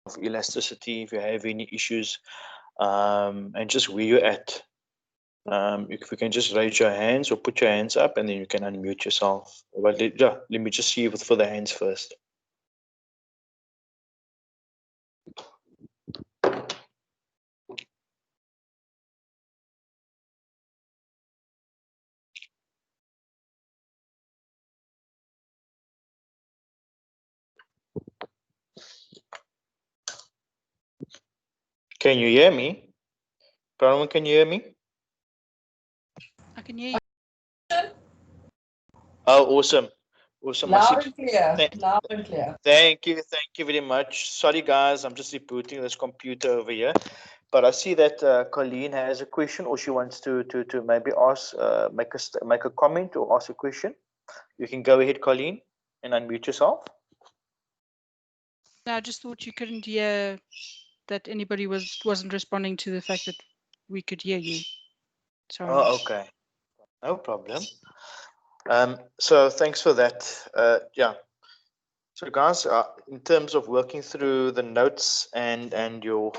of elasticity, if you have any issues, and just where you're at. If you can just raise your hands or put your hands up, and then you can unmute yourself. But yeah, let me just see for the hands first. Can you hear me? Parliament, can you hear me? I can hear you. Oh, awesome. Awesome. Loud and clear. Loud and clear. Thank you very much. Sorry, guys, I'm just rebooting this computer over here. But I see that Colleen has a question, or she wants to maybe ask, make a comment or ask a question. You can go ahead, Colleen, and unmute yourself. I just thought you couldn't hear that anybody wasn't responding to the fact that we could hear you. Sorry. Oh, okay. No problem. So thanks for that. Yeah. So guys, in terms of working through the notes and your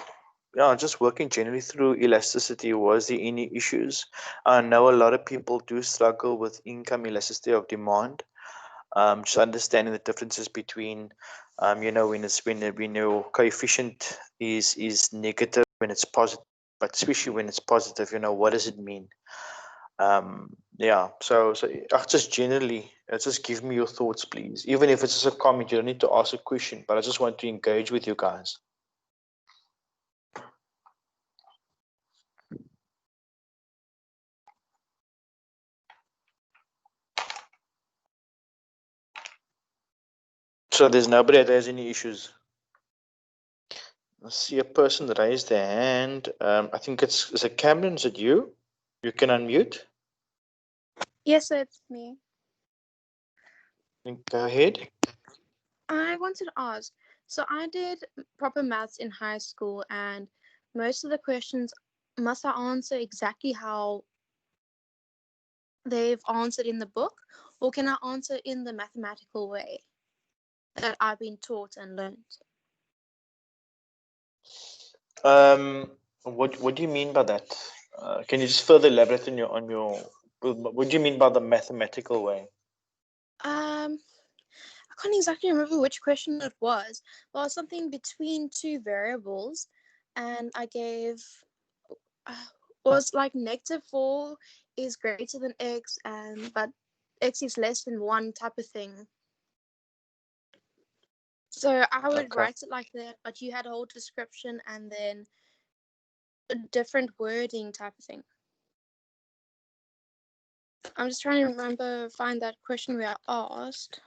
just working generally through elasticity, was there any issues? I know a lot of people do struggle with income elasticity of demand. Just understanding the differences between, when your coefficient is negative, when it's positive, but especially when it's positive, what does it mean? Yeah, so just generally, just give me your thoughts, please. Even if it's just a comment, you don't need to ask a question, but I just want to engage with you guys. So there's nobody that has any issues. I see a person raised their hand. I think is it Cameron? Is it you? You can unmute. Yes, it's me. Go ahead. I wanted to ask, so I did proper maths in high school, and most of the questions, must I answer exactly how they've answered in the book, or can I answer in the mathematical way that I've been taught and learned? What do you mean by that? Can you just further elaborate on your what do you mean by the mathematical way? I can't exactly remember which question it was. Well, it was something between two variables, and I gave was like -4 is greater than x, and but x is less than 1 type of thing. So I would write it like that, but you had a whole description and then a different wording type of thing. I'm just trying to find that question we I asked.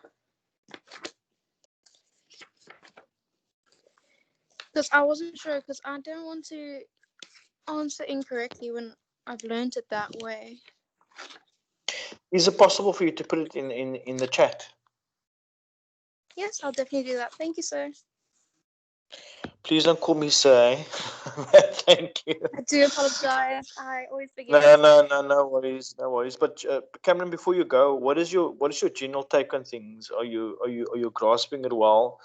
Because I wasn't sure, because I don't want to answer incorrectly when I've learned it that way. Is it possible for you to put it in the chat? Yes, I'll definitely do that. Thank you, sir. Please don't call me sir. Thank you. I do apologize. I always forget. No worries, no worries. But Cameron, before you go, what is your general take on things? Are you grasping it well?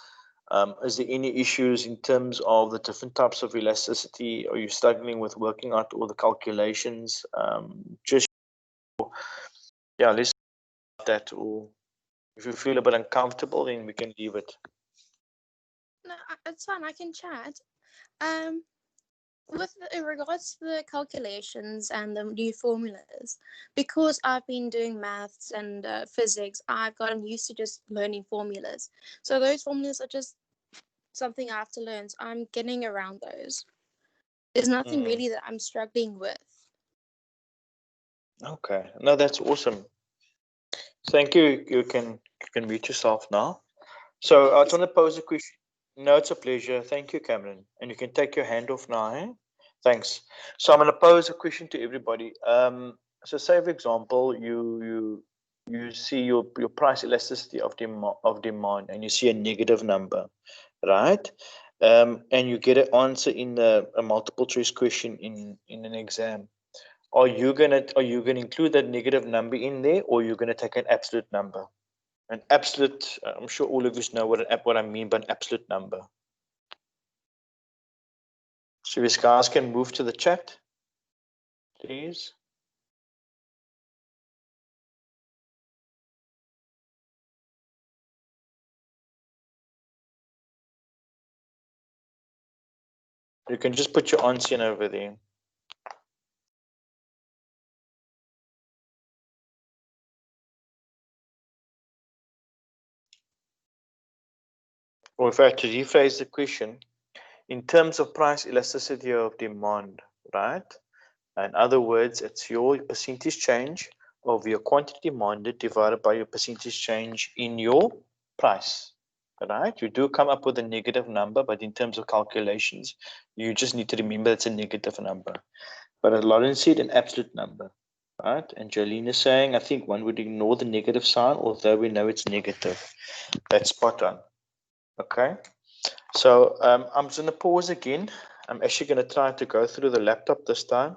Is there any issues in terms of the different types of elasticity? Are you struggling with working out all the calculations? Let's that. Or if you feel a bit uncomfortable, then we can leave it. No, it's fine. I can chat. With in regards to the calculations and the new formulas, because I've been doing maths and physics, I've gotten used to just learning formulas. So those formulas are just something I have to learn. So I'm getting around those. There's nothing really that I'm struggling with. Okay, no, that's awesome. Thank you. You can mute yourself now. So I just want to pose a question. No, it's a pleasure. Thank you, Cameron. And you can take your hand off now. Eh? Thanks. So I'm going to pose a question to everybody. So say, for example, you see your price elasticity of demand, and you see a negative number, right? And you get an answer in a multiple choice question in an exam. Are you gonna include that negative number in there, or are you gonna take an absolute number? An absolute. I'm sure all of us know what I mean by an absolute number. So if you guys can move to the chat, please. You can just put your answer in over there. Or if I had to rephrase the question, in terms of price elasticity of demand, right? In other words, it's your percentage change of your quantity demanded divided by your percentage change in your price, right? You do come up with a negative number, but in terms of calculations, you just need to remember it's a negative number. But as Lauren said, an absolute number, right? And Jolene is saying, I think one would ignore the negative sign, although we know it's negative. That's spot on. Okay. So I'm just going to pause again. I'm actually going to try to go through the laptop this time.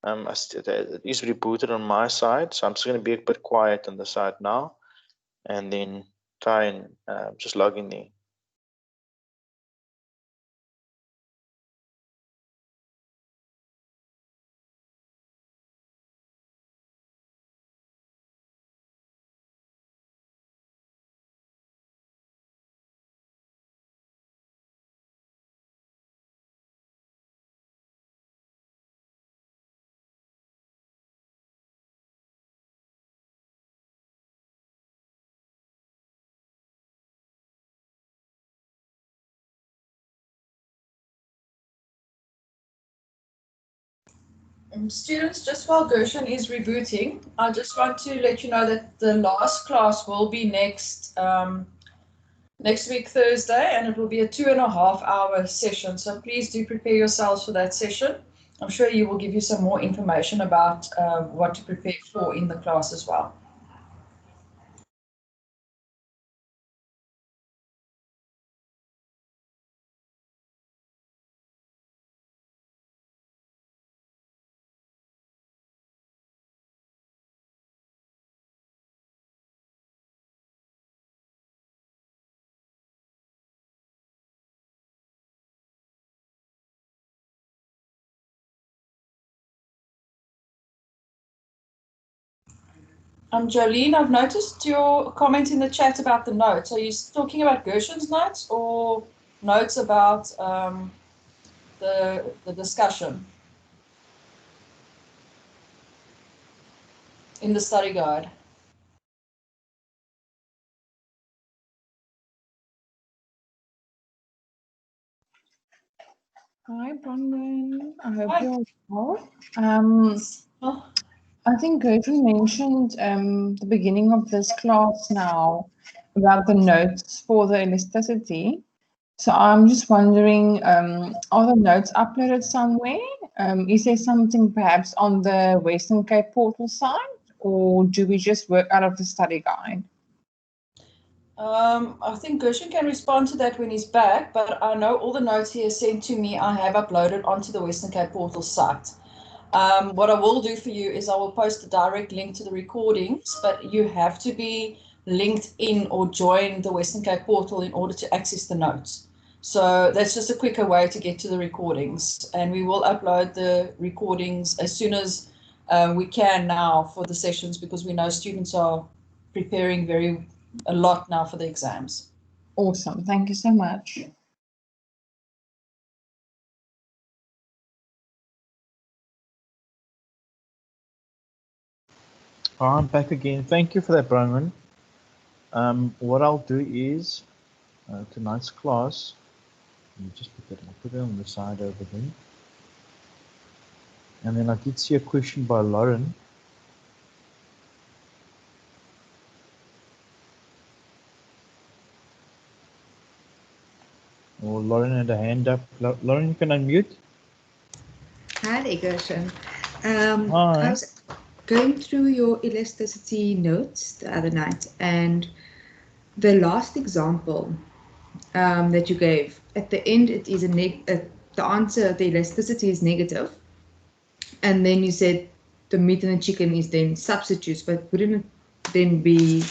It is rebooted on my side, so I'm just going to be a bit quiet on the side now, and then try and just log in there. Students, just while Gershon is rebooting, I just want to let you know that the last class will be next week, Thursday, and it will be a 2.5-hour session. So please do prepare yourselves for that session. I'm sure you will give you some more information about what to prepare for in the class as well. Jolene, I've noticed your comment in the chat about the notes. Are you talking about Gershon's notes or notes about the discussion in the study guide? Hi, Bronwyn. I hope Hi. you're well. I think Gertrude mentioned the beginning of this class now about the notes for the elasticity. So I'm just wondering, are the notes uploaded somewhere? Is there something perhaps on the Western Cape portal site, or do we just work out of the study guide? I think Gershon can respond to that when he's back, but I know all the notes he has sent to me I have uploaded onto the Western Cape portal site. What I will do for you is I will post a direct link to the recordings, but you have to be linked in or join the Western Cape portal in order to access the notes. So that's just a quicker way to get to the recordings, and we will upload the recordings as soon as we can now for the sessions, because we know students are preparing a lot now for the exams. Awesome. Thank you so much. I'm back again. Thank you for that, Bronwyn. What I'll do is tonight's class. Let me just put it on the side over there. And then I did see a question by Lauren. Oh, Lauren had a hand up. Lauren, you can unmute. Hi there, Gershon. Hi. I was going through your elasticity notes the other night, and the last example that you gave, at the end it is the answer, the elasticity is negative, and then you said the meat and the chicken is then substitutes, but wouldn't it then be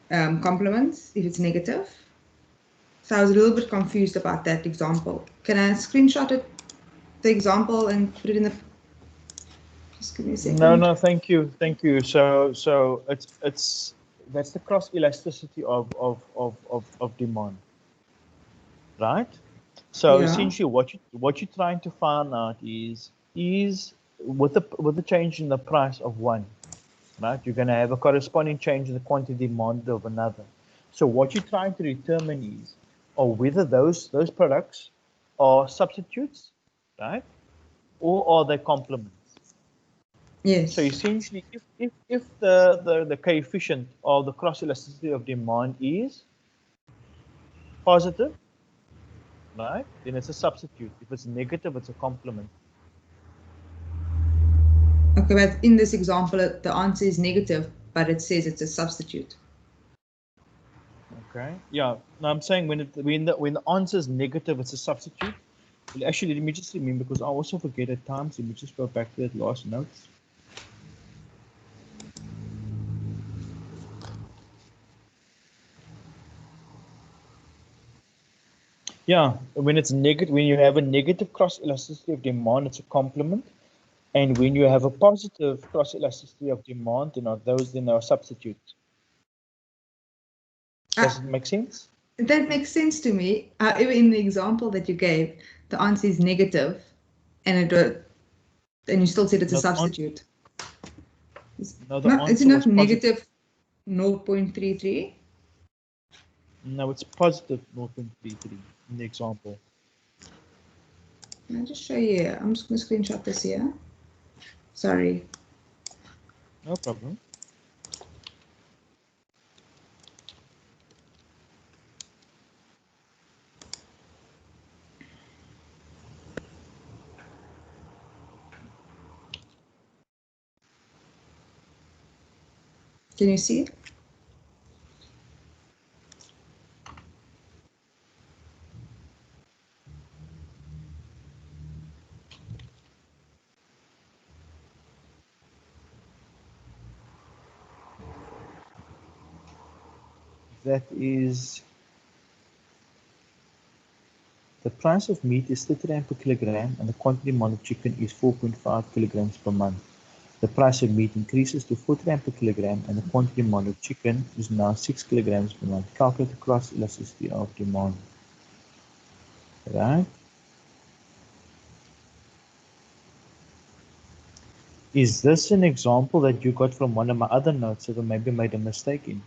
complements if it's negative? So I was a little bit confused about that example. Can I screenshot it, the example, and put it in the? Just give me a second. No, thank you. So that's the cross elasticity of demand, right? So Yeah. essentially, what you're trying to find out is with the change in the price of one, right? You're going to have a corresponding change in the quantity demand of another. So what you're trying to determine is, or whether those products are substitutes, right, or are they complements. Yes. So essentially, if the coefficient of the cross elasticity of demand is positive, right, then it's a substitute. If it's negative, it's a complement. Okay, but in this example, the answer is negative, but it says it's a substitute. Okay. Yeah. Now I'm saying when the answer is negative, it's a substitute. Well, actually, let me just remember because I also forget at times. Let me just go back to that last notes. Yeah, when it's negative, when you have a negative cross elasticity of demand, it's a complement. And when you have a positive cross elasticity of demand, those then are substitutes. Does it make sense? That makes sense to me. In the example that you gave, the answer is negative, and and you still said it's a substitute. No, Is it not negative 0.33? No, it's positive 0.33 in the example. I'll just show you here. I'm just going to screenshot this here. Sorry. No problem. Can you see it? That is, the price of meat is 30 rand per kilogram and the quantity demand of chicken is 4.5 kilograms per month. The price of meat increases to 40 rand per kilogram and the quantity demand of chicken is now 6 kilograms per month. Calculate the cross elasticity of demand. Right? Is this an example that you got from one of my other notes that I maybe made a mistake in?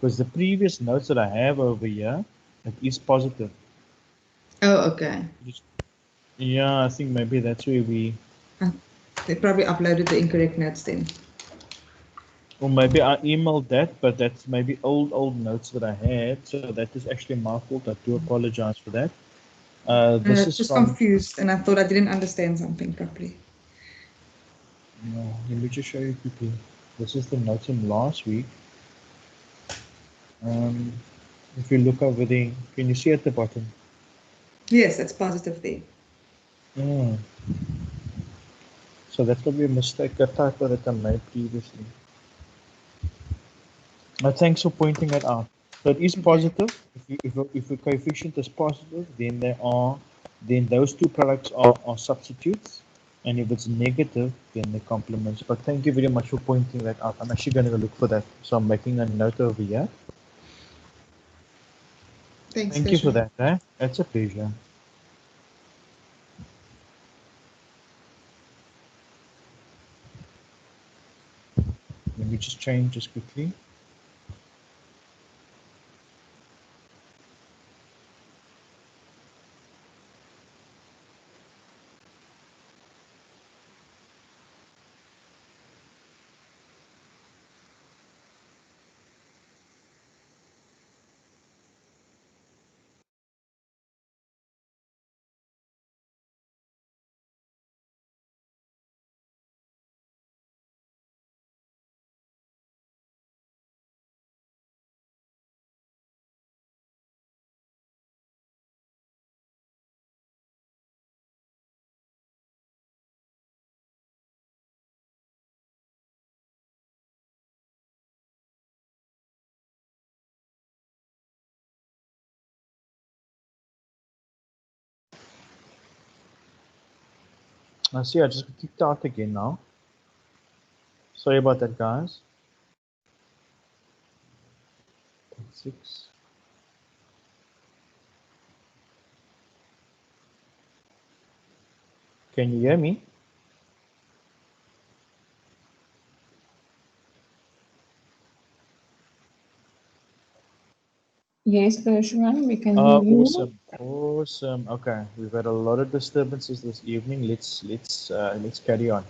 Because the previous notes that I have over here, it is positive. Oh, okay. Yeah, I think maybe that's where we... They probably uploaded the incorrect notes then. Or maybe I emailed that, but that's maybe old notes that I had. So that is actually my fault. I do apologize for that. This is Just from... confused, and I thought I didn't understand something properly. No, let me just show you quickly. This is the notes from last week. If you look over there, can you see at the bottom? Yes, that's positive there. Mm. So that's probably a mistake, a typo that I made previously. Thanks for pointing it out. So it is positive. If the coefficient is positive, then those two products are substitutes. And if it's negative, then they're complements. But thank you very much for pointing that out. I'm actually going to go look for that. So I'm making a note over here. Thanks, Thank you for that. That's a pleasure. Let me just change this quickly. I see I just got kicked out again now. Sorry about that, guys. 6. Can you hear me? Yes, Gershman, we can hear you. Awesome, awesome. Okay, we've had a lot of disturbances this evening. Let's carry on.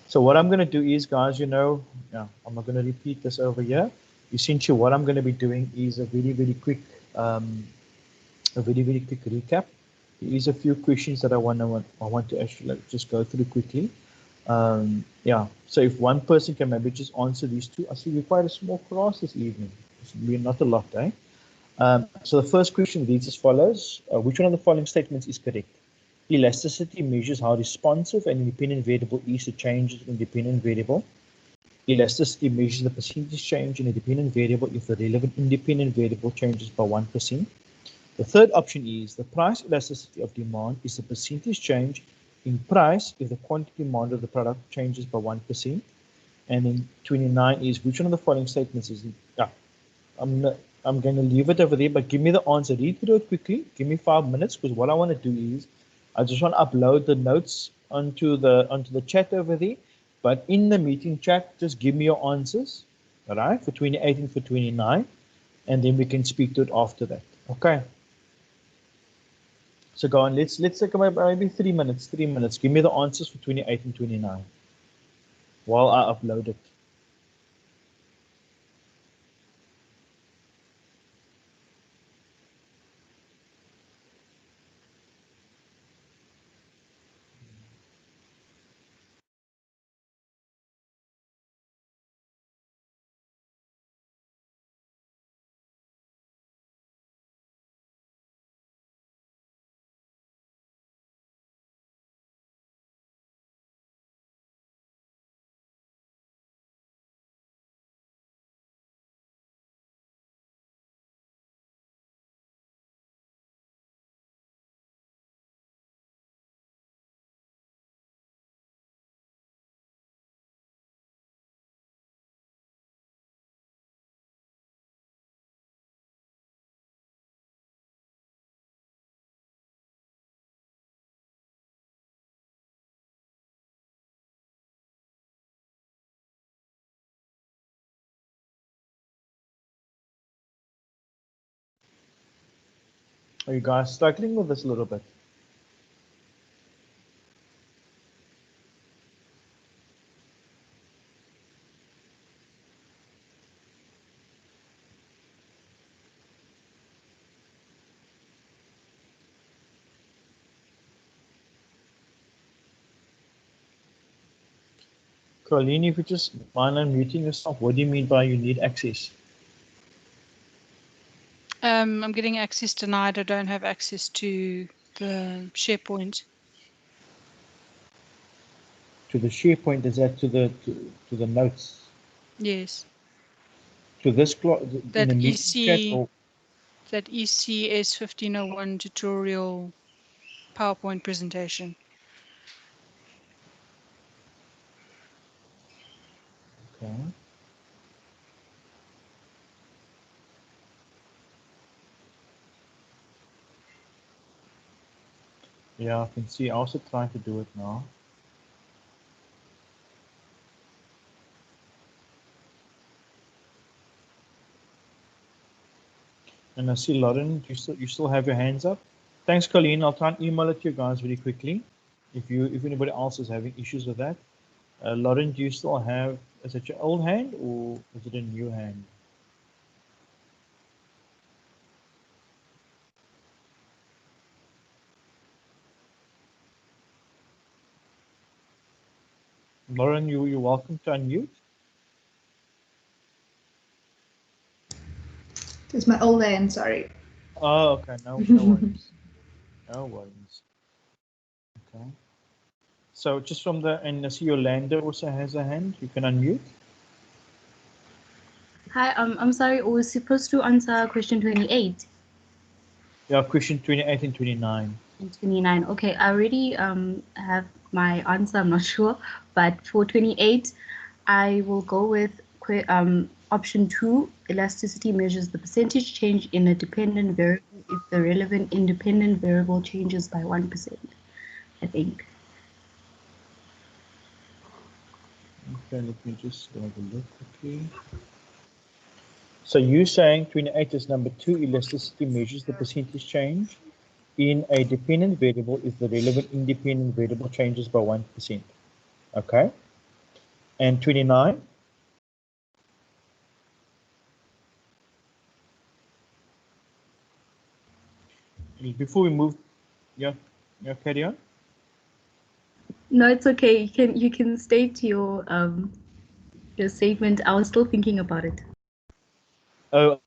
So what I'm going to do is, guys, I'm not going to repeat this over here. Essentially, what I'm going to be doing is a very quick recap. There is a few questions that I want to actually just go through quickly. So if one person can maybe just answer these two, I see we're quite a small class this evening. We're not a lot, eh? So the first question reads as follows. Which one of the following statements is correct? Elasticity measures how responsive an independent variable is to changes in independent variable. Elasticity measures the percentage change in a dependent variable if the relevant independent variable changes by 1%. The third option is the price elasticity of demand is the percentage change in price if the quantity demand of the product changes by 1%. And then 29 is which one of the following statements is I'm going to leave it over there, but give me the answer. Read through it quickly. Give me 5 minutes, because what I want to do is I just want to upload the notes onto the chat over there. But in the meeting chat, just give me your answers, all right, for 28 and for 29, and then we can speak to it after that. Okay. So go on. Let's take about maybe 3 minutes. 3 minutes. Give me the answers for 28 and 29 while I upload it. Are you guys struggling with this a little bit? Colleen, if you just mind unmuting yourself, what do you mean by you need access? I'm getting access denied. I don't have access to the SharePoint. To the SharePoint, is that to the notes? Yes. To this in That the meeting chat, or that ECS1501 tutorial PowerPoint presentation. okay. Yeah, I can see. I'm also trying to do it now. And I see Lauren, you still have your hands up. Thanks, Colleen. I'll try and email it to you guys very quickly. If anybody else is having issues with that, Lauren, do you still have? Is it your old hand or is it a new hand? Lauren, you're welcome to unmute. It's my old hand, sorry. Oh, okay. No worries. No worries. Okay. So just from and I see Yolanda also has a hand. You can unmute. Hi, I'm sorry, I was supposed to answer question 28 Yeah, question 28 and 29. and 29. Okay, I already have my answer, I'm not sure. But for 28, I will go with option 2. Elasticity measures the percentage change in a dependent variable if the relevant independent variable changes by 1%, I think. Okay, let me just have a look quickly. So you're saying 28 is number 2, elasticity measures the percentage change in a dependent variable if the relevant independent variable changes by 1%. Okay. And 29? Before we move, yeah, carry on. No, it's okay. You can state your statement. I was still thinking about it. Oh,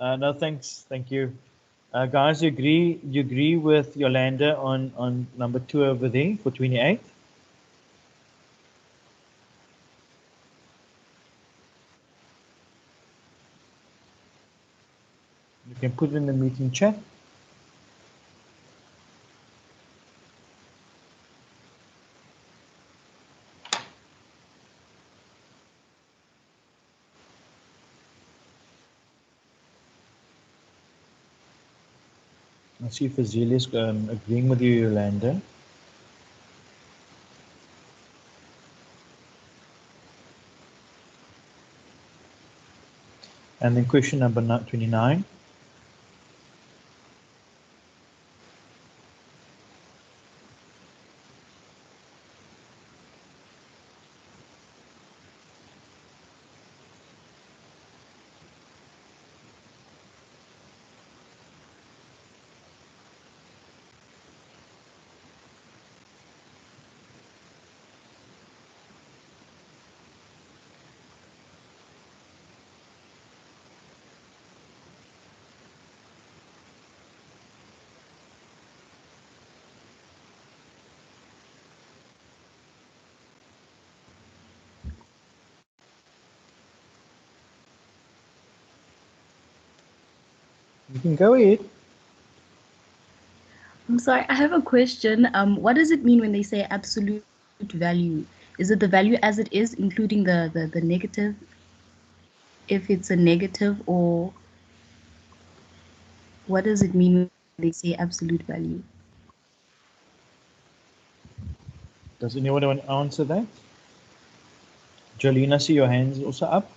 no, thanks. Thank you. Guys, you agree with Yolanda on number 2 over there for 28? You can put it in the meeting chat. I see if Azilia's agreeing with you, Yolanda. And then question number 29. You can go ahead. I'm sorry, I have a question. What does it mean when they say absolute value? Is it the value as it is, including the negative, if it's a negative, or what does it mean when they say absolute value? Does anyone want to answer that? Jolene, I see your hands also up.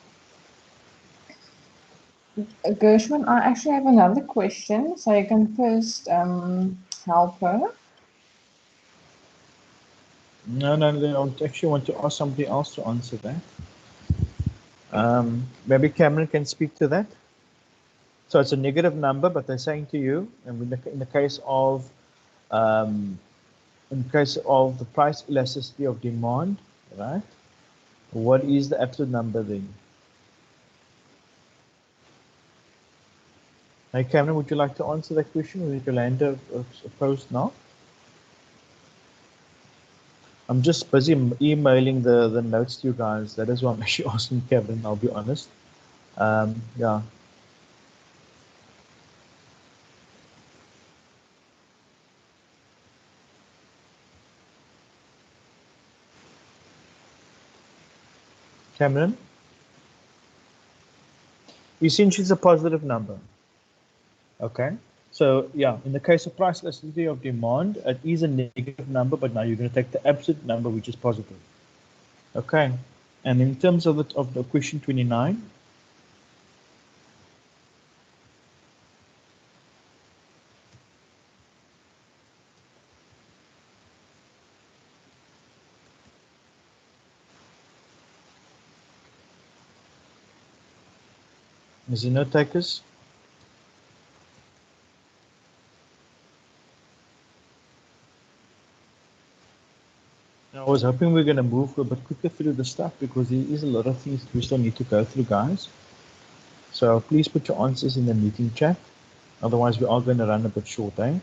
Gershwin, I actually have another question, so you can first help her. No, I actually want to ask somebody else to answer that. Maybe Cameron can speak to that. So it's a negative number, but they're saying to you, and in the case of the price elasticity of demand, right? What is the absolute number then? Hey, Cameron, would you like to answer that question, or is Yolanda opposed now? I'm just busy emailing the notes to you guys. That is why I'm actually asking Kevin, I'll be honest. Yeah. Cameron? Essentially, it's a positive number. Okay. So yeah, in the case of price elasticity of demand, it is a negative number, but now you're going to take the absolute number, which is positive. Okay. And in terms of the question 29, is there no takers? I was hoping we're going to move a bit quicker through the stuff because there is a lot of things we still need to go through, guys. So please put your answers in the meeting chat. Otherwise, we are going to run a bit short, eh?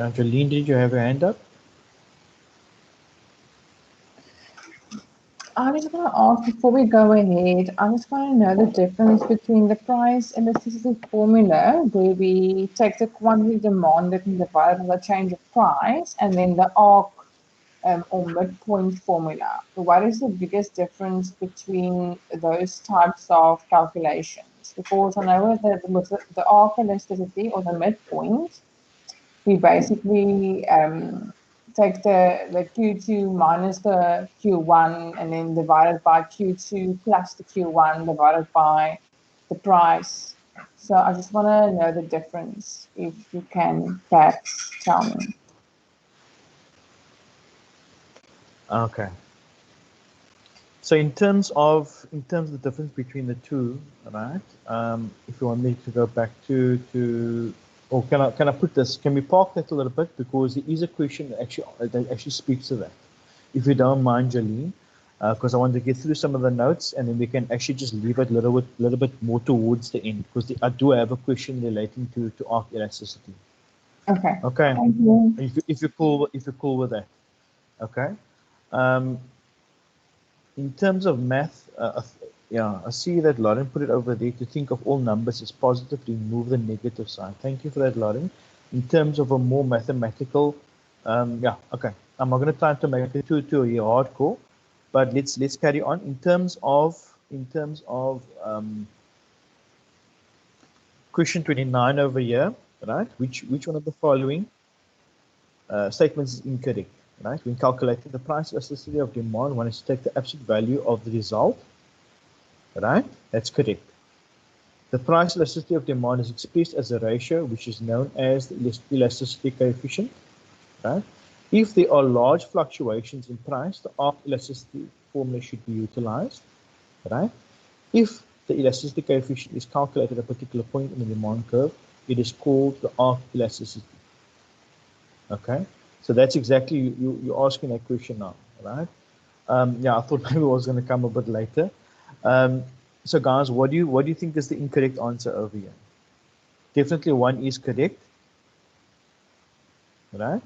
Jolene, did you have your hand up? I was going to ask before we go ahead, I just want to know the difference between the price elasticity formula, where we take the quantity demanded and divide by the change of price, and then the arc or midpoint formula. What is the biggest difference between those types of calculations? Because I know that with the arc elasticity or the midpoint, we basically take the Q2 minus the Q1 and then divide it by Q2 plus the Q1 divided by the price. So I just want to know the difference, if you can perhaps tell me. Okay. So in terms of the difference between the two, right? If you want me to go back to or can I put this? Can we park that a little bit, because there is a question that actually speaks to that. If you don't mind, Jolene, because I want to get through some of the notes, and then we can actually just leave it a little bit more towards the end, because I do have a question relating to arc elasticity. Okay. Okay. Thank you. If you're cool with that. Okay. In terms of math, yeah, I see that Lauren put it over there. To think of all numbers as positive, remove the negative sign. Thank you for that, Lauren. In terms of a more mathematical, yeah, okay. I'm not going to try to make it too hardcore, but let's carry on. In terms of question 29 over here, right? Which one of the following statements is incorrect? Right? When calculating the price elasticity of demand, one is to take the absolute value of the result. Right? That's correct. The price elasticity of demand is expressed as a ratio, which is known as the elasticity coefficient. Right? If there are large fluctuations in price, the arc elasticity formula should be utilized. Right? If the elasticity coefficient is calculated at a particular point in the demand curve, it is called the arc elasticity. Okay? So that's exactly, you're asking that question now, right? Yeah, I thought maybe it was going to come a bit later. So guys, what do you think is the incorrect answer over here? Definitely one is correct, right?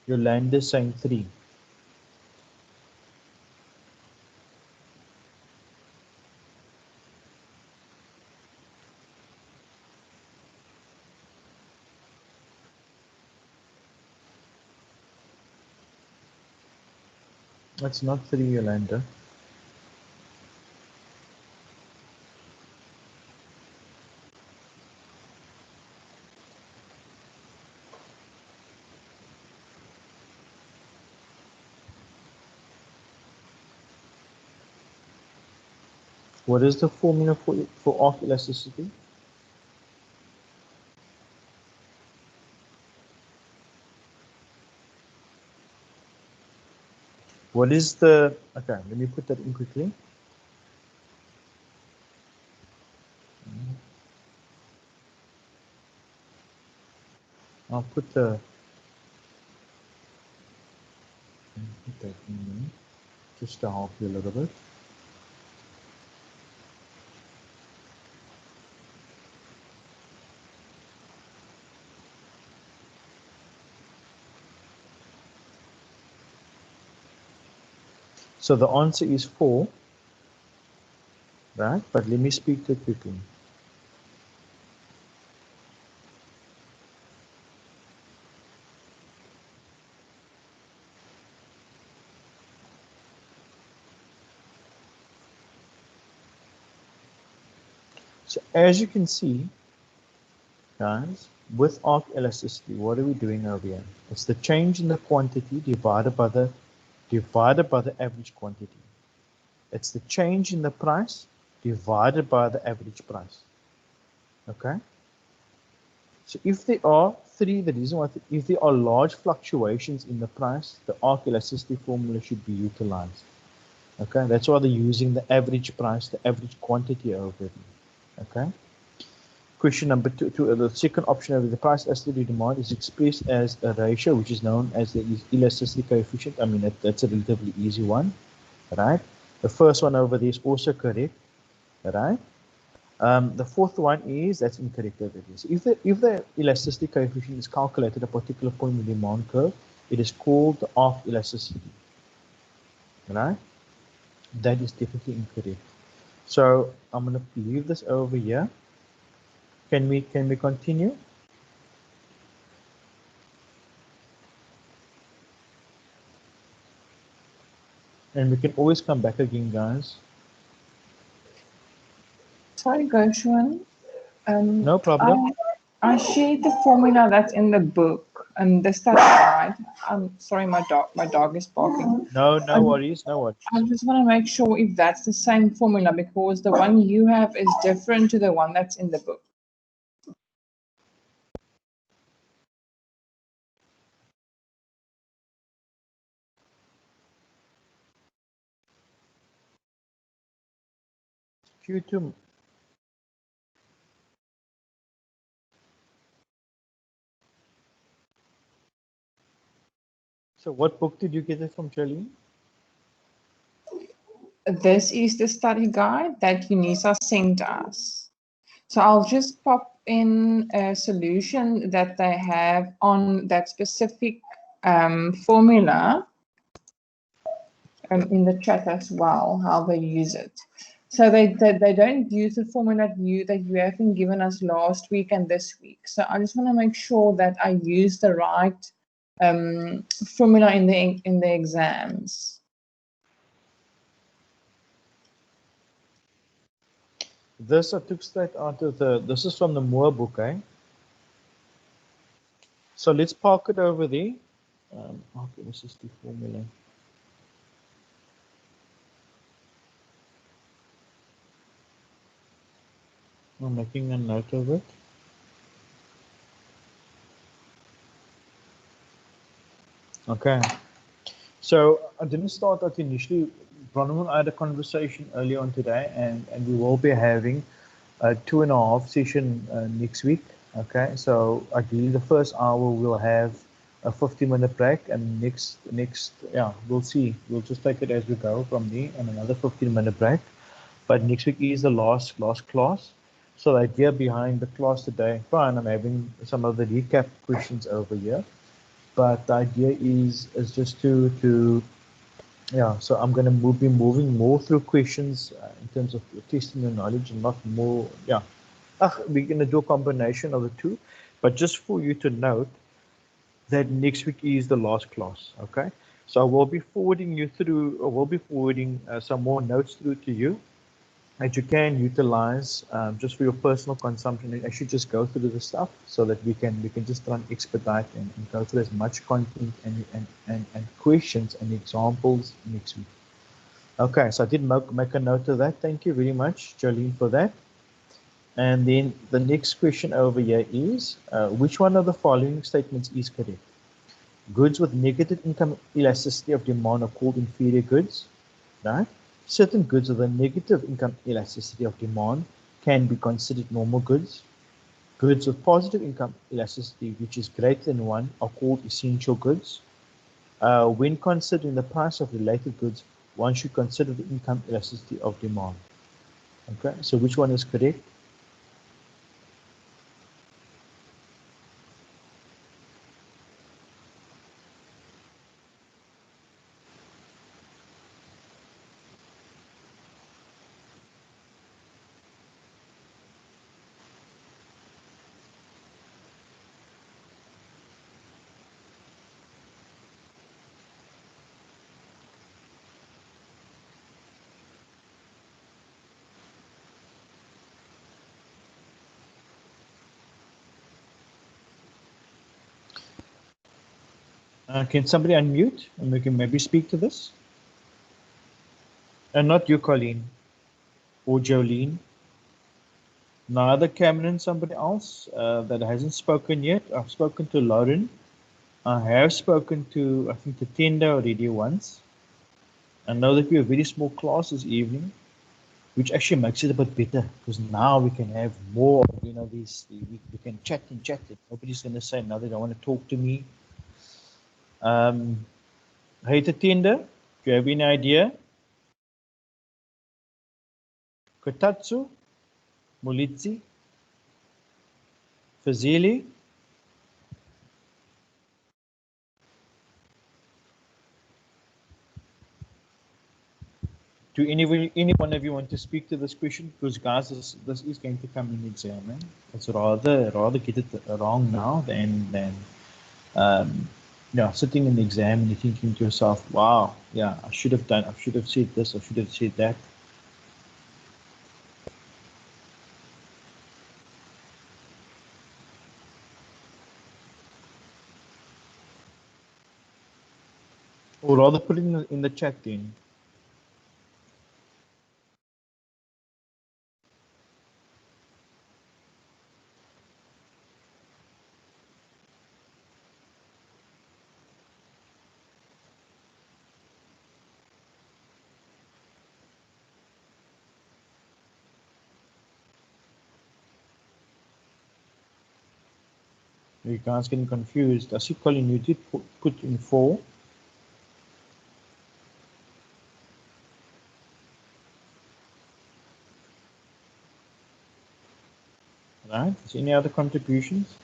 Yolanda saying 3. That's not 3, Yolanda. What is the formula for arc elasticity? What is the, okay, let me put that in quickly. I'll put that in just to help you a little bit. So the answer is 4, right? But let me speak to it quickly. So as you can see, guys, with arc elasticity, what are we doing over here? It's the change in the quantity divided by the average quantity. It's the change in the price divided by the average price. Okay? So if there are if there are large fluctuations in the price, the arc elasticity formula should be utilized. Okay? That's why they're using the average price, the average quantity over here. Okay? Question number 2, the second option of the price elasticity demand is expressed as a ratio, which is known as the elasticity coefficient. I mean, that's a relatively easy one, right? The first one over there is also correct, right? The fourth one is, that's incorrect over here. So if the elasticity coefficient is calculated at a particular point in the demand curve, it is called the off elasticity. Right? That is definitely incorrect. So I'm going to leave this over here. Can we continue? And we can always come back again, guys. Sorry, Gershwin. No problem. I shared the formula that's in the book, and this that's right. I'm sorry, my dog is barking. No worries, no worries. I just want to make sure if that's the same formula, because the one you have is different to the one that's in the book. Q2. So what book did you get it from, Jolene? This is the study guide that UNISA sent us. So I'll just pop in a solution that they have on that specific formula in the chat as well, how they use it. So they don't use the formula that you have been given us last week and this week. So I just want to make sure that I use the right formula in the exams. This I took straight out of this is from the Moore book, eh? So let's park it over there. Okay, this is the formula. I'm making a note of it. Okay. So I didn't start that initially. Bronwyn and I had a conversation earlier on today, and we will be having a 2.5 session next week. Okay, so ideally the first hour we'll have a 50-minute break, and next yeah, we'll see. We'll just take it as we go from there, and another 15-minute break. But next week is the last class. So the idea behind the class today, fine, I'm having some of the recap questions over here, but the idea is just to yeah, so I'm going to be moving more through questions in terms of testing your knowledge and not more, yeah. We're going to do a combination of the two, but just for you to note that next week is the last class, okay? So I will be forwarding you through, or will be forwarding some more notes through to you that you can utilize just for your personal consumption, and actually just go through the stuff so that we can just try and expedite and go through as much content and questions and examples next week. Okay, so I did make a note of that. Thank you very much, Jolene, for that. And then the next question over here is, which one of the following statements is correct? Goods with negative income elasticity of demand are called inferior goods, right? Certain goods with a negative income elasticity of demand can be considered normal goods. Goods with positive income elasticity, which is greater than 1, are called essential goods. When considering the price of related goods, one should consider the income elasticity of demand. Okay, so which one is correct? Can somebody unmute and we can maybe speak to this? And not you, Colleen or Jolene. Neither Cameron, somebody else that hasn't spoken yet. I've spoken to Lauren. I have spoken to, I think, the tender already once. I know that we're a very small class this evening, which actually makes it a bit better because now we can have more, you know, we can chat and chat. Nobody's going to say, no, they don't want to talk to me. Hey, Tatienda, do you have any idea? Kotatsu? Mulitsi, Fazili. Do any one of you want to speak to this question? Because guys, this is going to come in exam. Eh? It's rather get it wrong now than yeah, sitting in the exam and you're thinking to yourself, wow, yeah, I should have said this, I should have said that. Or rather put it in the chat then. You guys getting confused. I see Colin, you did put in 4. Right? Is any other contributions?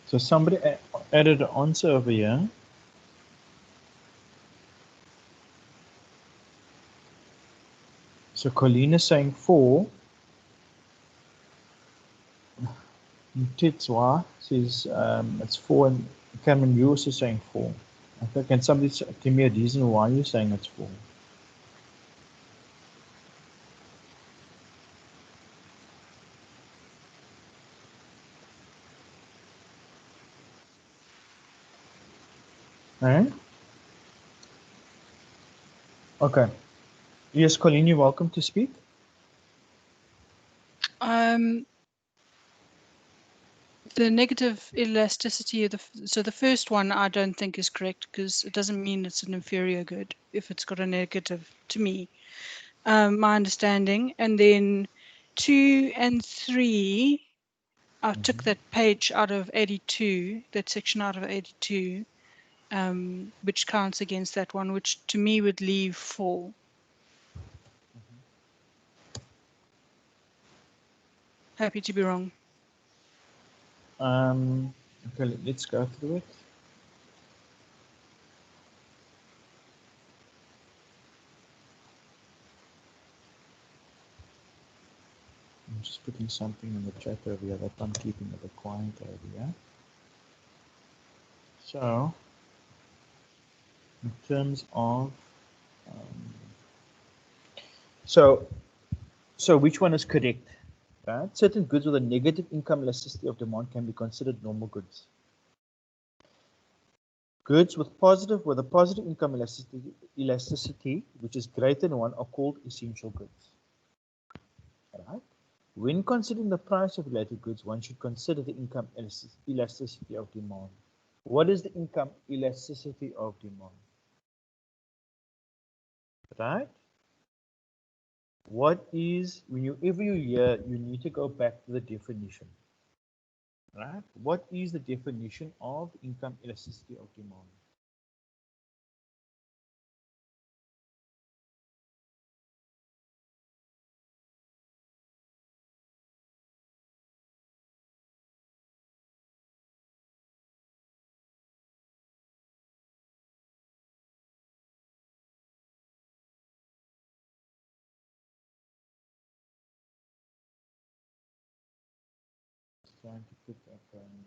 So somebody added an answer over here. So Colleen is saying 4. Titswa says it's 4, and Cameron, you also saying 4. Okay, can somebody give me a reason why you're saying it's 4? Eh? Okay. Yes, Colleen, you're welcome to speak. The negative elasticity of so the first one I don't think is correct because it doesn't mean it's an inferior good if it's got a negative to me. My understanding, and then 2 and 3, I took that page out of 82, that section out of 82, which counts against that one, which to me would leave 4. Happy to be wrong. Okay, let's go through it. I'm just putting something in the chat over here that I'm keeping a bit quiet over here. So, in terms of, so which one is correct? Right? Certain goods with a negative income elasticity of demand can be considered normal goods. Goods with a positive income elasticity, which is greater than 1, are called essential goods. Right? When considering the price of related goods, one should consider the income elasticity of demand. What is the income elasticity of demand? Right? What is, whenever you hear, you need to go back to the definition. Right? What is the definition of income elasticity of demand? trying to put up and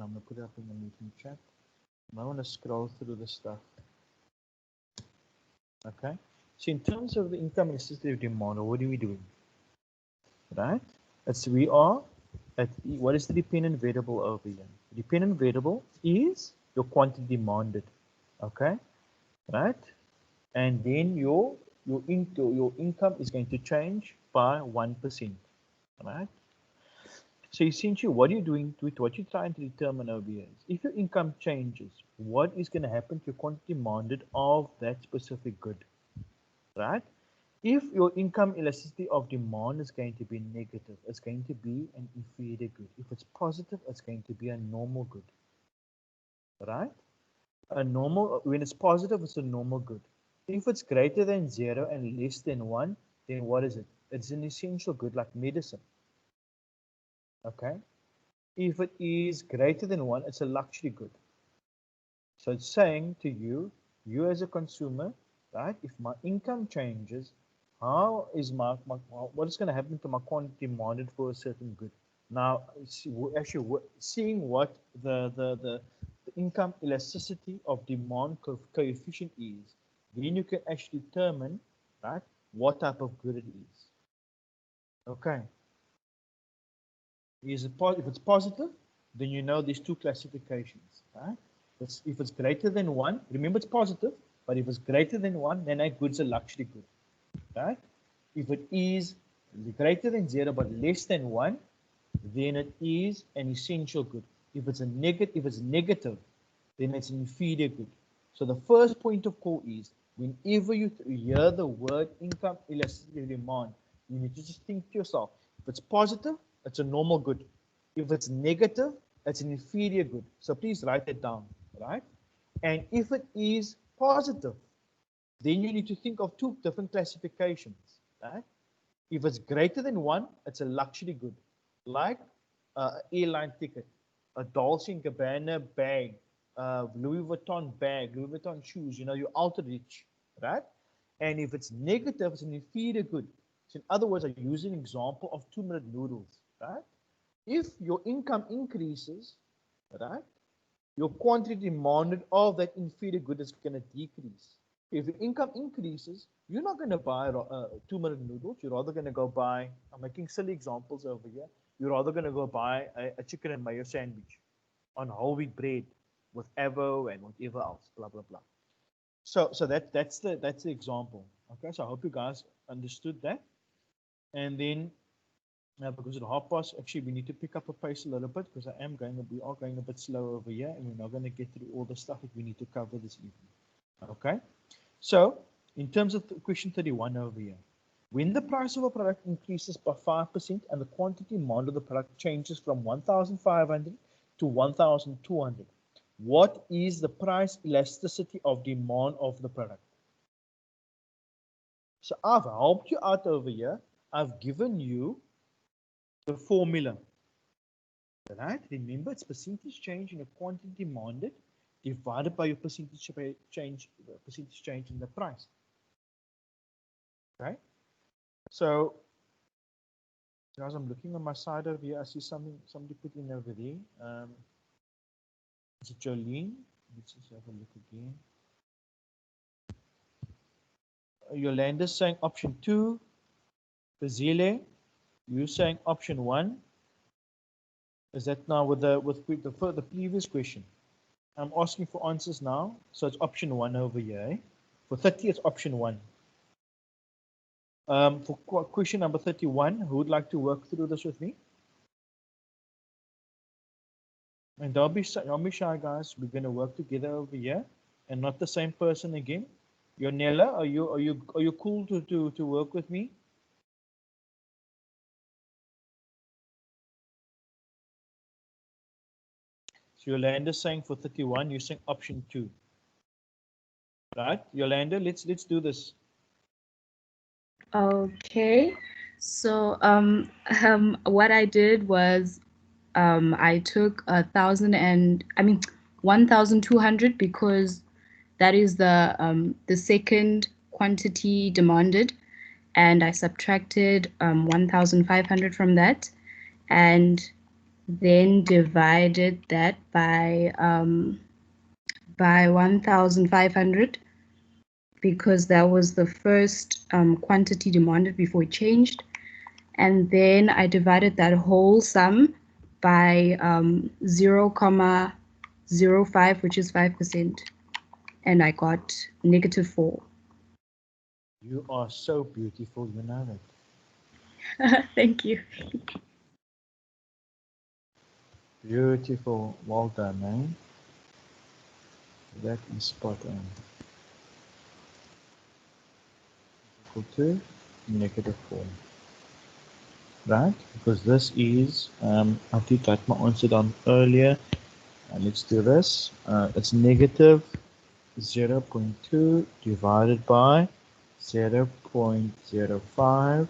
I'm going to put it up in the meeting chat. And I want to scroll through the stuff. Okay. So in terms of the income elasticity of demand, what are we doing? Right? We are at what is the dependent variable over here? The dependent variable is your quantity demanded. Okay. Right? And then your income is going to change by 1%. Right? So essentially, what you're doing with what you're trying to determine over here is if your income changes, what is going to happen to your quantity demanded of that specific good, right? If your income elasticity of demand is going to be negative, it's going to be an inferior good. If it's positive, it's going to be a normal good, right? When it's positive, it's a normal good. If it's greater than 0 and less than 1, then what is it? It's an essential good like medicine. Okay. If it is greater than 1, it's a luxury good. So it's saying to you, you as a consumer, right? If my income changes, how is what is going to happen to my quantity demanded for a certain good? Now, actually, seeing what the income elasticity of demand coefficient is, then you can actually determine, right, what type of good it is. Okay. If it's positive, then you know these two classifications, right? If it's greater than 1, remember it's positive, but if it's greater than 1, then that good's a luxury good, right? If it is greater than 0 but less than 1, then it is an essential good. If it's negative, then it's an inferior good. So the first point of call is whenever you hear the word income elasticity of demand, you need to just think to yourself, if it's positive, it's a normal good. If it's negative, it's an inferior good. So please write it down, right? And if it is positive, then you need to think of two different classifications, right? If it's greater than 1, it's a luxury good, like an airline ticket, a Dolce & Gabbana bag, Louis Vuitton bag, Louis Vuitton shoes, you know, you're ultra rich, right? And if it's negative, it's an inferior good. So in other words, I use an example of 2-minute noodles, right? If your income increases, right, your quantity demanded of that inferior good is going to decrease. If your income increases, you're not going to buy 2-minute noodles. You're rather going to go buy, I'm making silly examples over here. You're rather going to go buy a chicken and mayo sandwich on whole wheat bread with avo and whatever else, blah, blah, blah. So that's the example. Okay, so I hope you guys understood that. And then because at 1:30, actually, we need to pick up a pace a little bit because we are going a bit slow over here, and we're not going to get through all the stuff that we need to cover this evening. Okay, so in terms of question 31 over here, when the price of a product increases by 5% and the quantity demand of the product changes from 1,500 to 1,200, what is the price elasticity of demand of the product? So I've helped you out over here. I've given you the formula, right? Remember, it's percentage change in the quantity demanded divided by your percentage change in the price. Okay. So, guys, I'm looking on my side over here. I see somebody put in over there. Is it Jolene? Let's just have a look again. Yolanda's saying option 2. Bazile, you saying option 1. Is that now with the previous question? I'm asking for answers now, so it's option 1 over here. Eh? For 30, it's option 1. For question number 31, who would like to work through this with me? And don't be shy, guys. We're going to work together over here, and not the same person again. Yonella, are you cool to work with me? So Yolanda's saying for 31, you're saying option 2. Right, Yolanda, let's do this. Okay. So what I did was I took 1,200 because That is the second quantity demanded, and I subtracted 1,500 from that, and then divided that by 1,500 because that was the first quantity demanded before it changed. And then I divided that whole sum by 0,05, which is 5%. And I got -4. You are so beautiful, you know that. Thank you. Beautiful. Well done, man. That is spot on. Equal to -4. Right? Because this is, I did write my answer down earlier. Let's do this. It's -0.2 divided by 0.05,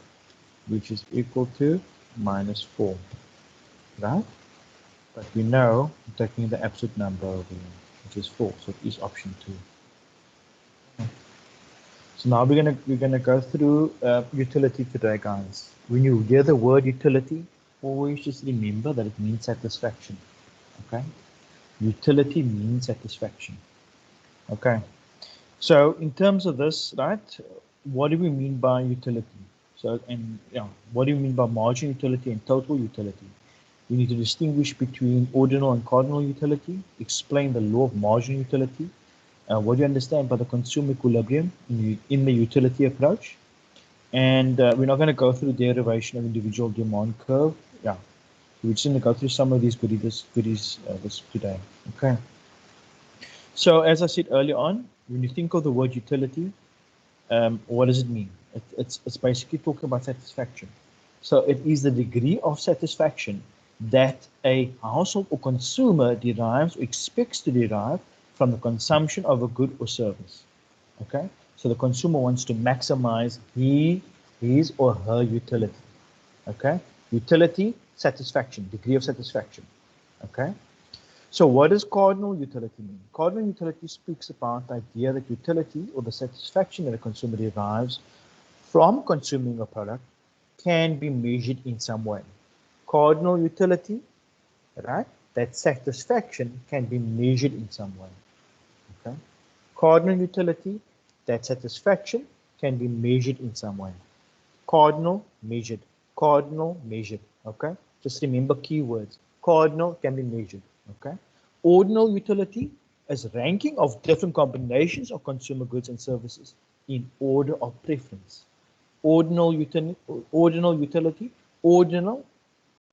which is equal to -4. Right? But we know I'm taking the absolute number over here, which is 4, so it is option 2. So now we're gonna go through utility today, guys. When you hear the word utility, always just remember that it means satisfaction. Okay, utility means satisfaction. Okay, so in terms of this, right, what do we mean by utility? So, and yeah, what do you mean by marginal utility and total utility? We need to distinguish between ordinal and cardinal utility, explain the law of marginal utility, what do you understand by the consumer equilibrium in the utility approach, and we're not going to go through derivation of individual demand curve. Yeah, we're just going to go through some of these goodies this today. Okay. So as I said earlier on, when you think of the word utility, what does it mean? It's basically talking about satisfaction. So it is the degree of satisfaction that a household or consumer derives or expects to derive from the consumption of a good or service. Okay, so the consumer wants to maximize his or her utility. Okay, utility, satisfaction, degree of satisfaction. Okay, so what does cardinal utility mean? Cardinal utility speaks about the idea that utility or the satisfaction that a consumer derives from consuming a product can be measured in some way. Cardinal utility, right? That satisfaction can be measured in some way. Okay. Cardinal utility, that satisfaction can be measured in some way. Cardinal, measured. Cardinal, measured. Okay. Just remember keywords. Cardinal can be measured. Okay. Ordinal utility is ranking of different combinations of consumer goods and services in order of preference. Ordinal utility, ordinal,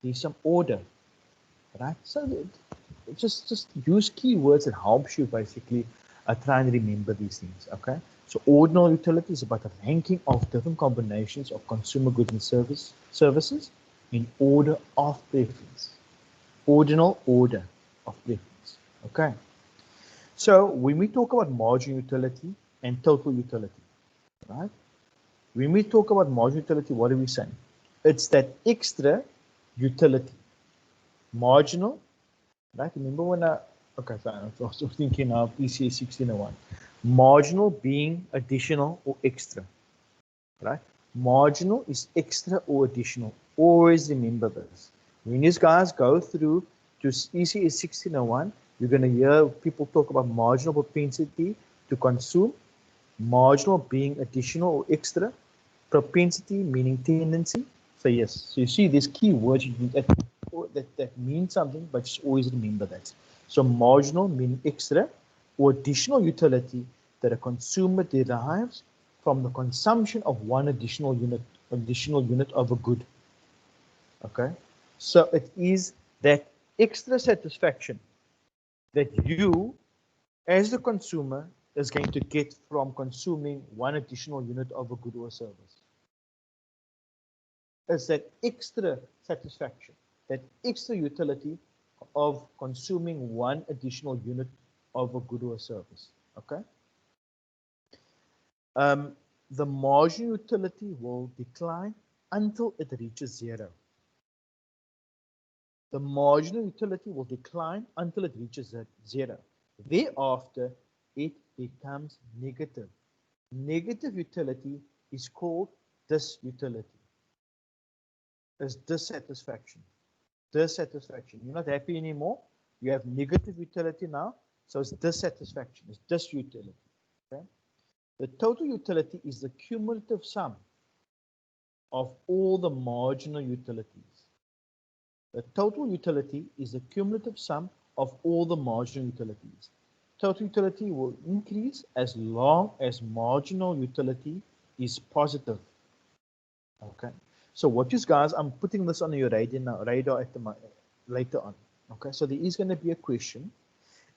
there's some order, right? So just use keywords that helps you basically try and remember these things. Okay, so ordinal utility is about the ranking of different combinations of consumer goods and services in order of preference. Ordinal, order of preference. Okay, so when we talk about marginal utility and total utility, right? When we talk about marginal utility, what are we saying? It's that extra utility. Marginal, right? Remember when okay, so I was thinking of ECS1501. Marginal being additional or extra, right? Marginal is extra or additional. Always remember this. When you guys go through to ECS1601, you're going to hear people talk about marginal propensity to consume, marginal being additional or extra, propensity meaning tendency. So yes, so you see these key words that mean something, but just always remember that. So marginal meaning extra or additional utility that a consumer derives from the consumption of one additional unit of a good. Okay, so it is that extra satisfaction that you as the consumer is going to get from consuming one additional unit of a good or service. Is that extra satisfaction, that extra utility of consuming one additional unit of a good or service. Okay. The marginal utility will decline until it reaches zero. The marginal utility will decline until it reaches zero. Thereafter, it becomes negative. Negative utility is called disutility. It's dissatisfaction. Dissatisfaction. You're not happy anymore. You have negative utility now. So it's dissatisfaction. It's disutility. Okay? The total utility is the cumulative sum of all the marginal utilities. The total utility is the cumulative sum of all the marginal utilities. Total utility will increase as long as marginal utility is positive. Okay. So what you guys, I'm putting this on your radar at the later on. Okay. So there is going to be a question,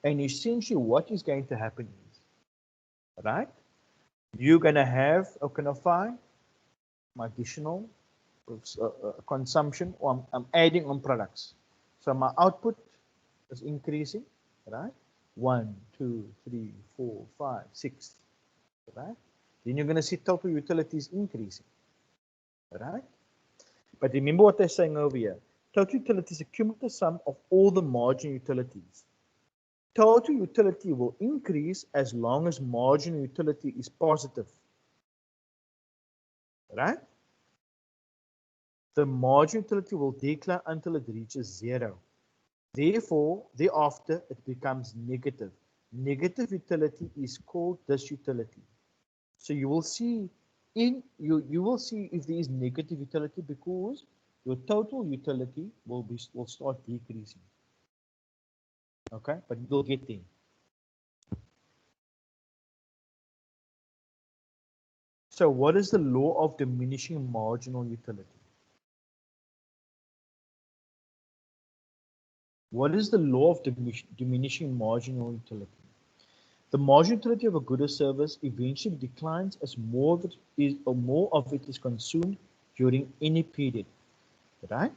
and essentially what is going to happen is, right? You're going to have, can I find my additional consumption, or I'm adding on products. So my output is increasing, right? 1, 2, 3, 4, 5, 6, right? Then you're going to see total utilities increasing, right? But remember what they're saying over here. Total utility is a cumulative sum of all the marginal utilities. Total utility will increase as long as marginal utility is positive, right? The marginal utility will decline until it reaches 0. Therefore, thereafter, it becomes negative. Negative utility is called disutility. So you will see you will see if there is negative utility, because your total utility will start decreasing. Okay, but you'll get there. So what is the law of diminishing marginal utility? What is the law of diminishing marginal utility? The marginal utility of a good or service eventually declines as more of it is consumed during any period, right?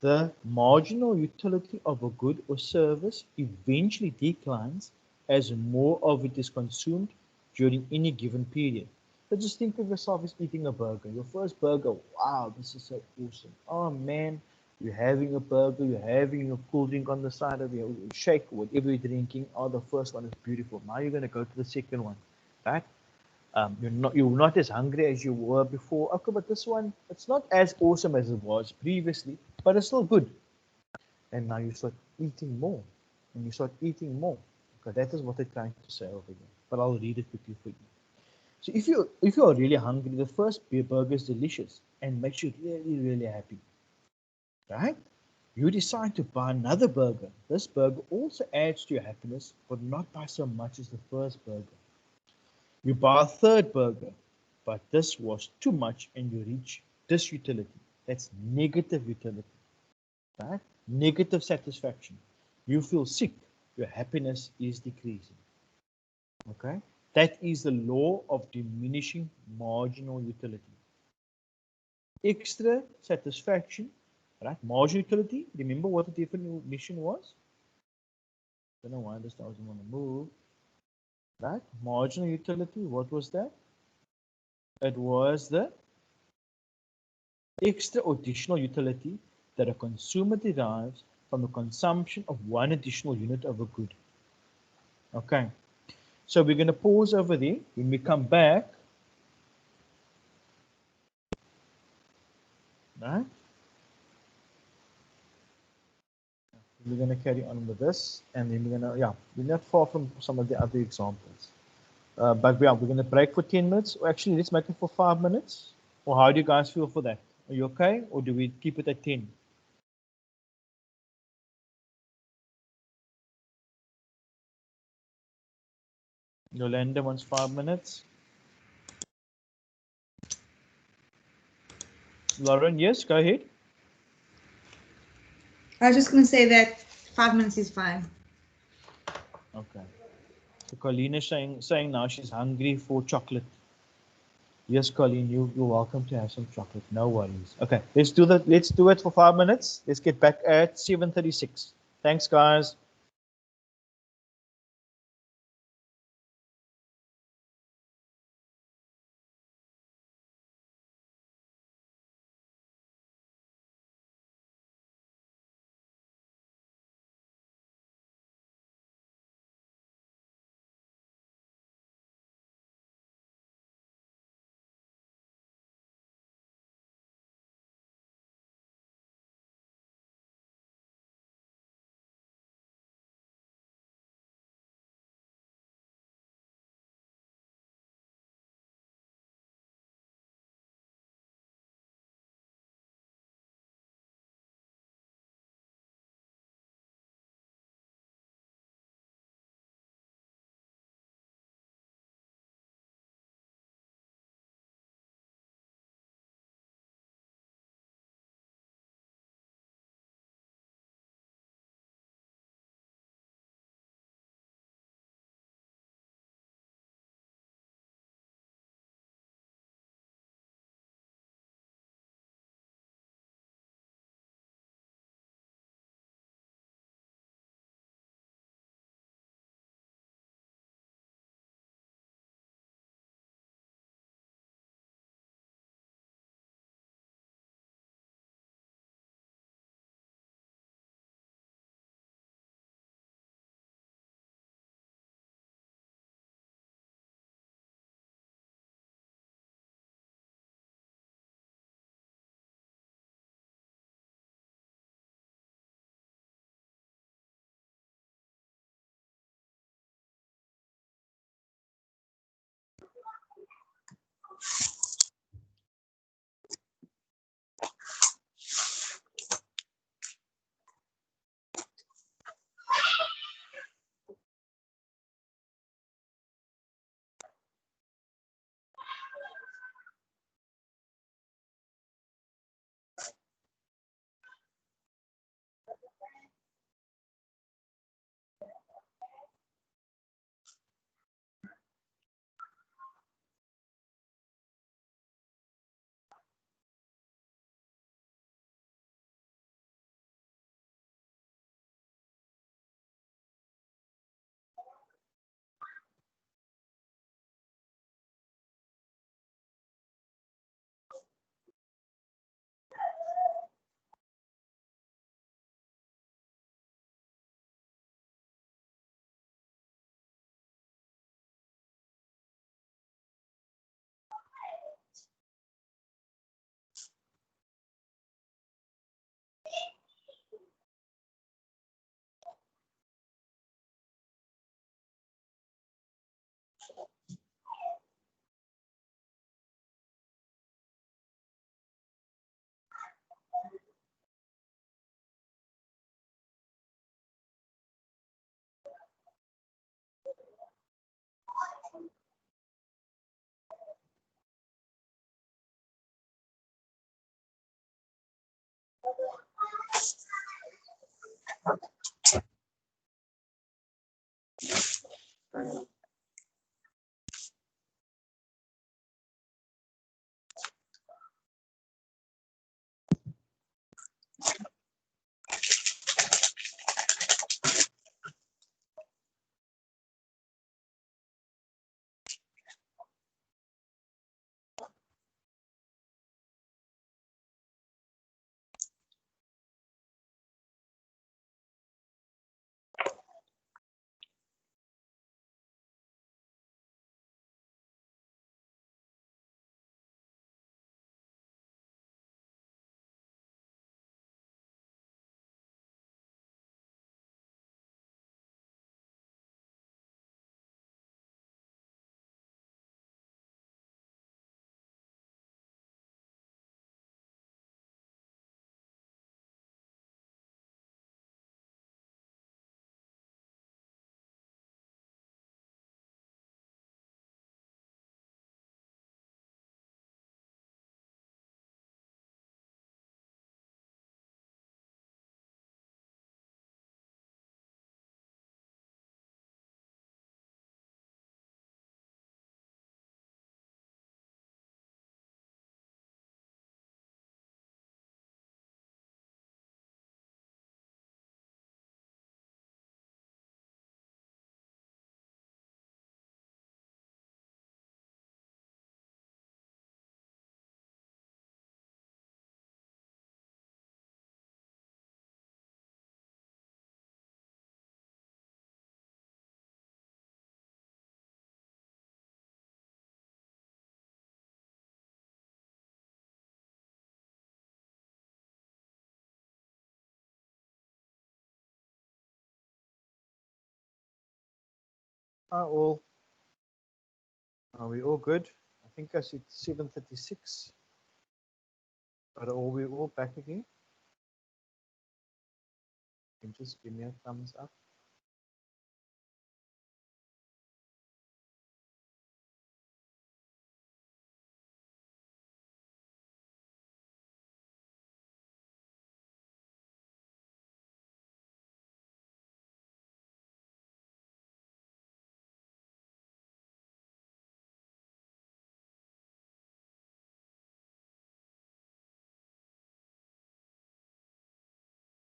The marginal utility of a good or service eventually declines as more of it is consumed during any given period. So just think of yourself as eating a burger. Your first burger, wow, this is so awesome. Oh man, you're having a burger, you're having your cool drink on the side of your shake, whatever you're drinking. Oh, the first one is beautiful. Now you're going to go to the second one, right? You're not as hungry as you were before. Okay, but this one, it's not as awesome as it was previously, but it's still good. And now you start eating more, and you start eating more. Okay, that is what they're trying to say over here. But I'll read it quickly for you. So if you are really hungry, the first burger is delicious and makes you really, really happy, right? You decide to buy another burger. This burger also adds to your happiness, but not by so much as the first burger. You buy a third burger, but this was too much and you reach disutility. That's negative utility, right? Negative satisfaction. You feel sick. Your happiness is decreasing. Okay? That is the law of diminishing marginal utility. Extra satisfaction, right? Marginal utility. Remember what the definition was? I don't know why this doesn't want to move. Right? Marginal utility, what was that? It was the extra or additional utility that a consumer derives from the consumption of one additional unit of a good. Okay, so we're going to pause over there. When we come back, right, we're going to carry on with this, and then we're going to, we're not far from some of the other examples. But we're going to break for 10 minutes. Or actually, let's make it for 5 minutes. Or how do you guys feel for that? Are you okay? Or do we keep it at 10? Yolanda wants 5 minutes. Lauren, yes, go ahead. I was just going to say that 5 minutes is fine. Okay. So Colleen is saying now she's hungry for chocolate. Yes, Colleen, you're welcome to have some chocolate. No worries. Okay, let's do that. Let's do it for 5 minutes. Let's get back at 7:36. Thanks, guys. All are we all good? I think I see 7:36. Are we all back again? You can just give me a thumbs up.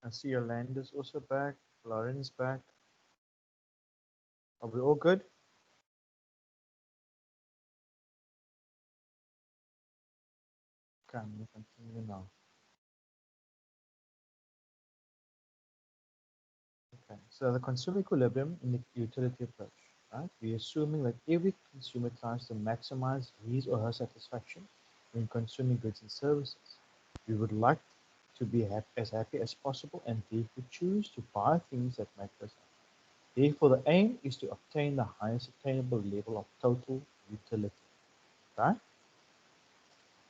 I see Yolanda's also back. Lauren's back. Are we all good? Okay, I'm going to continue now. Okay, so the consumer equilibrium in the utility approach, right? We're assuming that every consumer tries to maximize his or her satisfaction when consuming goods and services. We would like to be as happy as possible and therefore choose to buy things that make us happy. Therefore, the aim is to obtain the highest attainable level of total utility, right?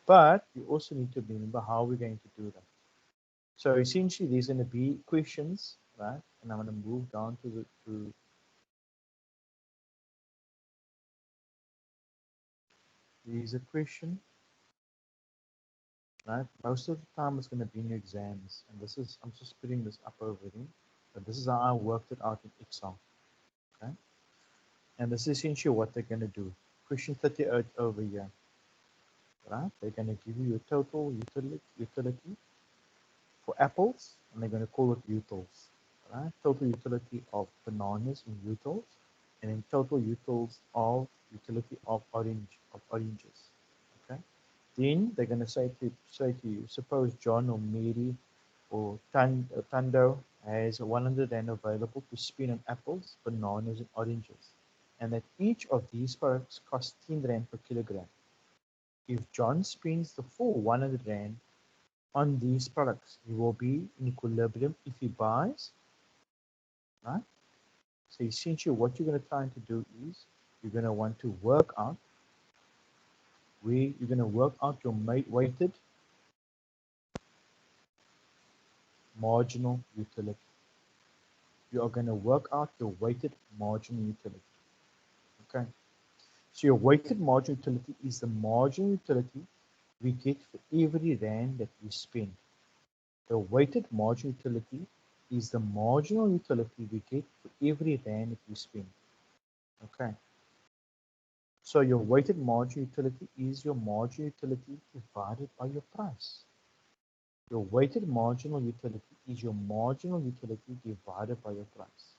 But you also need to remember how we're going to do that. So essentially, there's going to be questions, right? And I'm going to move down to there's a question, right? Most of the time, it's going to be in your exams, and this is I'm just putting this up over here, but this is how I worked it out in Excel, okay? And this is essentially what they're going to do. Question 38 over here, right? They're going to give you a total utility for apples, and they're going to call it utils, right? Total utility of bananas in utils, and then total utils of utility of oranges. Okay. Then they're going to say to you, suppose John or Mary or Tando has 100 rand available to spend on apples, bananas, and oranges, and that each of these products costs 10 rand per kilogram. If John spends the full 100 rand on these products, he will be in equilibrium if he buys, right? So essentially what you're going to try to do is you're going to want to work out where you're going to work out your weighted marginal utility. You are going to work out your weighted marginal utility. Okay. So your weighted marginal utility is the marginal utility we get for every rand that we spend. The weighted marginal utility is the marginal utility we get for every rand that we spend. Okay. So your weighted marginal utility is your marginal utility divided by your price. Your weighted marginal utility is your marginal utility divided by your price.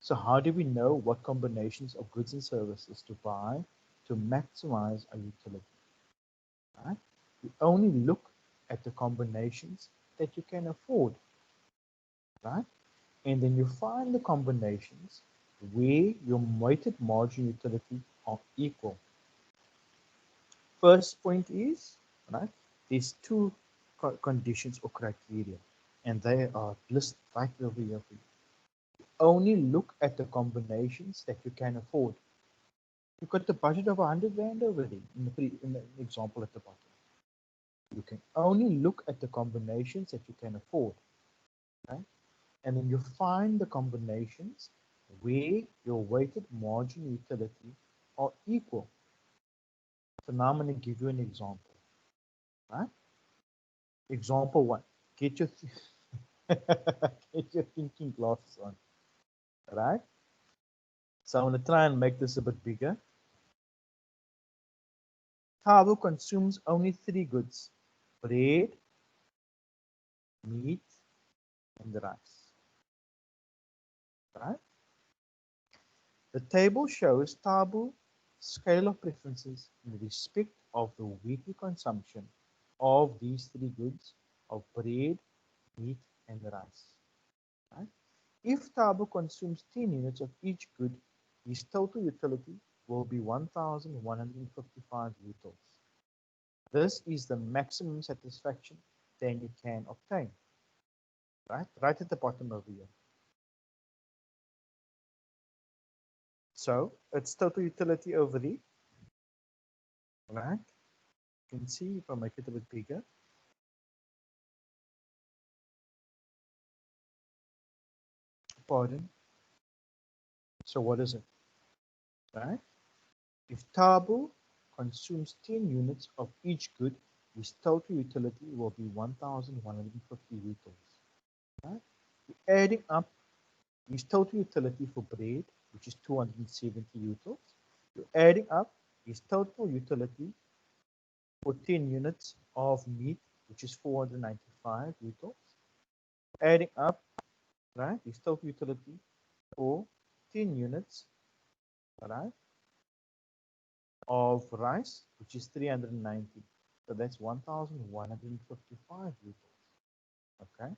So how do we know what combinations of goods and services to buy to maximize our utility? Right? You only look at the combinations that you can afford. Right? And then you find the combinations where your weighted marginal utility are equal. First point is, right, there's two conditions or criteria, and they are listed right over here for you. Only look at the combinations that you can afford. You've got the budget of 100 rand over there in the example at the bottom. You can only look at the combinations that you can afford, right? And then you find the combinations where your weighted marginal utility are equal. So now I'm going to give you an example, right? Example 1. Get your get your thinking glasses on, right? So I'm going to try and make this a bit bigger. Thabo consumes only 3 goods: bread, meat, and rice. Right? The table shows Tabu's scale of preferences in respect of the weekly consumption of these 3 goods of bread, meat, and rice. Right? If Tabu consumes 10 units of each good, his total utility will be 1,155 utils. This is the maximum satisfaction that you can obtain. Right at the bottom over here. So it's total utility over there. Right? You can see if I make it a bit bigger. Pardon. So what is it? Right? If Tabu consumes 10 units of each good, his total utility will be 1,150 utils. Right? Adding up his total utility for bread, which is 270 utils. You're adding up his total utility for 10 units of meat, which is 495 utils. Adding up, right, his total utility for 10 units, right, of rice, which is 390. So that's 1,155 utils. Okay.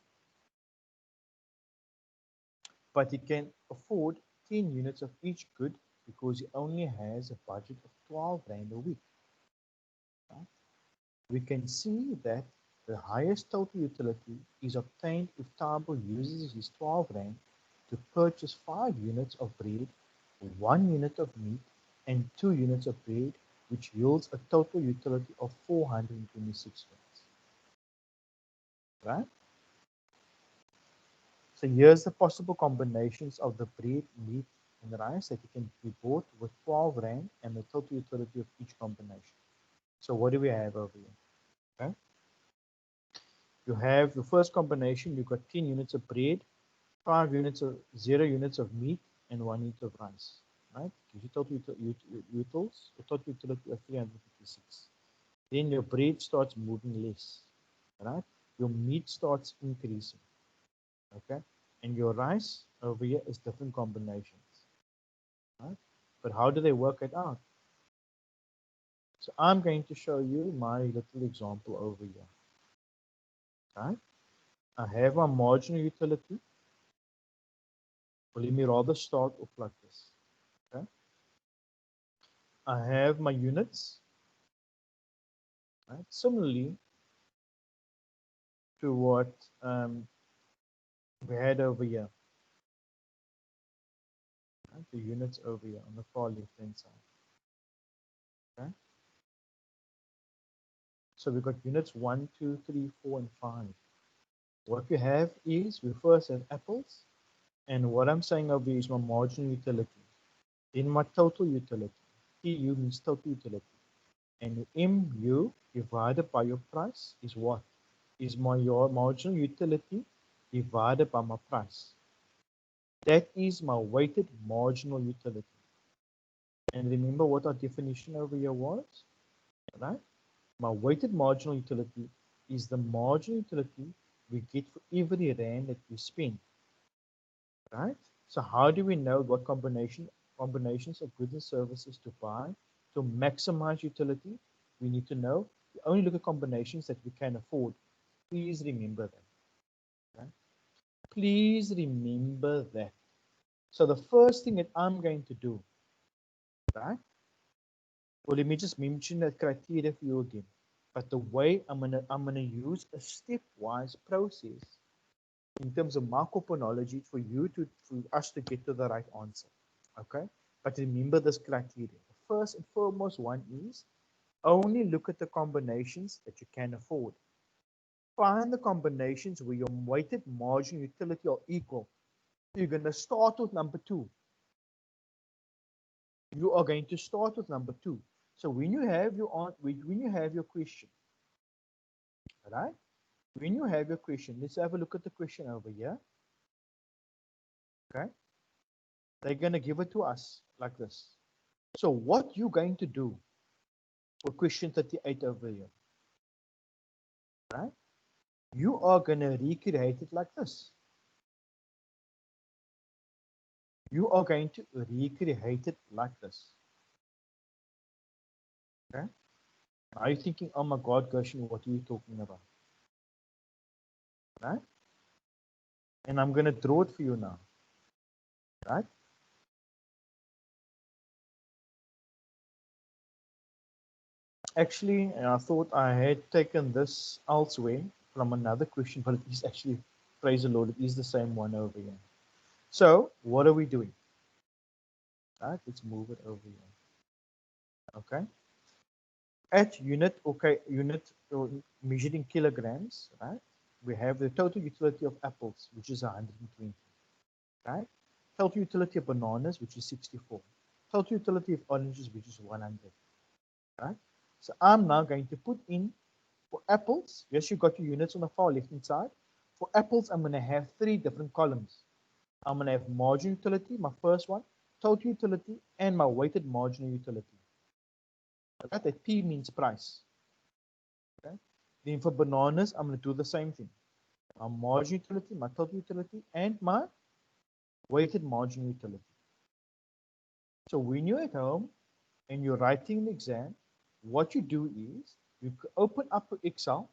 But he can afford 10 units of each good because he only has a budget of 12 rand a week. Right? We can see that the highest total utility is obtained if Tabo uses his 12 rand to purchase 5 units of bread, 1 unit of meat, and 2 units of bread, which yields a total utility of 426 units. Right? So here's the possible combinations of the bread, meat, and rice that you can be bought with 12 Rand and the total utility of each combination. So what do we have over here? Okay. You have the first combination, you've got 10 units of bread, 5 units of 0 units of meat, and 1 unit of rice. Right? Gives you total utils, a total utility of 356. Then your bread starts moving less. Right? Your meat starts increasing. Okay, and your rice over here is different combinations, right? But how do they work it out? So I'm going to show you my little example over here, right? I have my marginal utility. Well, let me rather start off like this, okay? I have my units, right? Similarly to what we had over here, right? The units over here on the far left-hand side, okay? So we've got units 1, 2, 3, 4, and 5. What we have is we first have apples, and what I'm saying over here is my marginal utility. In my total utility, TU means total utility, and MU divided by your price is what? Is your marginal utility divided by my price. That is my weighted marginal utility. And remember what our definition over here was, right? My weighted marginal utility is the marginal utility we get for every rand that we spend, right? So how do we know what combinations of goods and services to buy to maximize utility? We need to know. We only look at combinations that we can afford. Please remember that. Okay? Please remember that. So the first thing that I'm going to do, right? Well, let me just mention that criteria for you again. But the way I'm gonna use a stepwise process in terms of macroponology for us to get to the right answer. Okay, but remember this criteria. The first and foremost one is only look at the combinations that you can afford. Find the combinations where your weighted margin utility are equal. You're going to start with number 2. You are going to start with number 2. So when you have your question, right? When you have your question, let's have a look at the question over here. Okay, they're going to give it to us like this. So what you're going to do for question 38 over here, right? You are going to recreate it like this. You are going to recreate it like this. Okay? Are you thinking, oh my God, Gershon, what are you talking about? Right? And I'm going to draw it for you now. Right? Actually, I thought I had taken this elsewhere from another question, but it is actually, praise the Lord, it is the same one over here. So, what are we doing? Right? Let's move it over here. Okay? At unit measured in kilograms, right? We have the total utility of apples, which is 120, right? Total utility of bananas, which is 64. Total utility of oranges, which is 100, right? So I'm now going to put in for apples. Yes, you got your units on the far left-hand side. For apples, I'm going to have 3 different columns. I'm going to have marginal utility, my first one, total utility, and my weighted marginal utility. Okay, that P means price. Okay. Then for bananas, I'm going to do the same thing. My margin utility, my total utility, and my weighted margin utility. So when you're at home and you're writing the exam, what you do is you open up Excel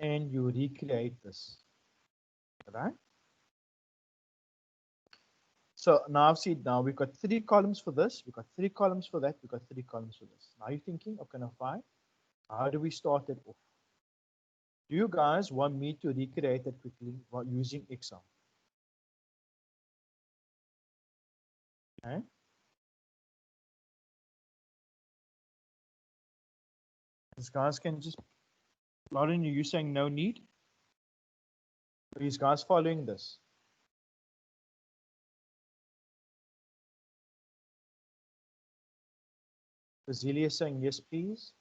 and you recreate this. Right? So now I've seen, now we've got 3 columns for this, we've got 3 columns for that, we've got 3 columns for this. Now you're thinking, okay, now fine. How do we start it off? Do you guys want me to recreate that quickly while using Excel? Okay. These guys can just, Lauren, are you saying no need? Are these guys following this? Basilia saying yes, please.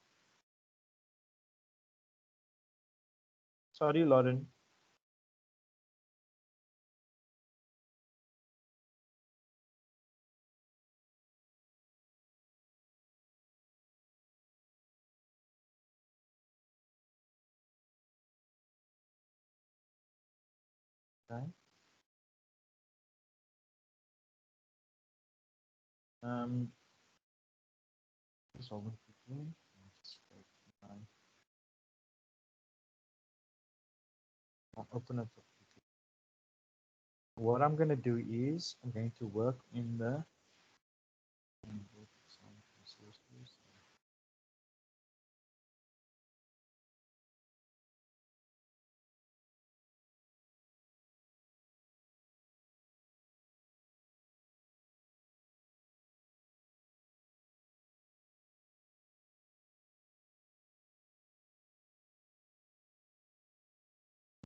Sorry, Lauren. Okay. Solvent 15. I'll open it. What I'm going to do is I'm going to work in the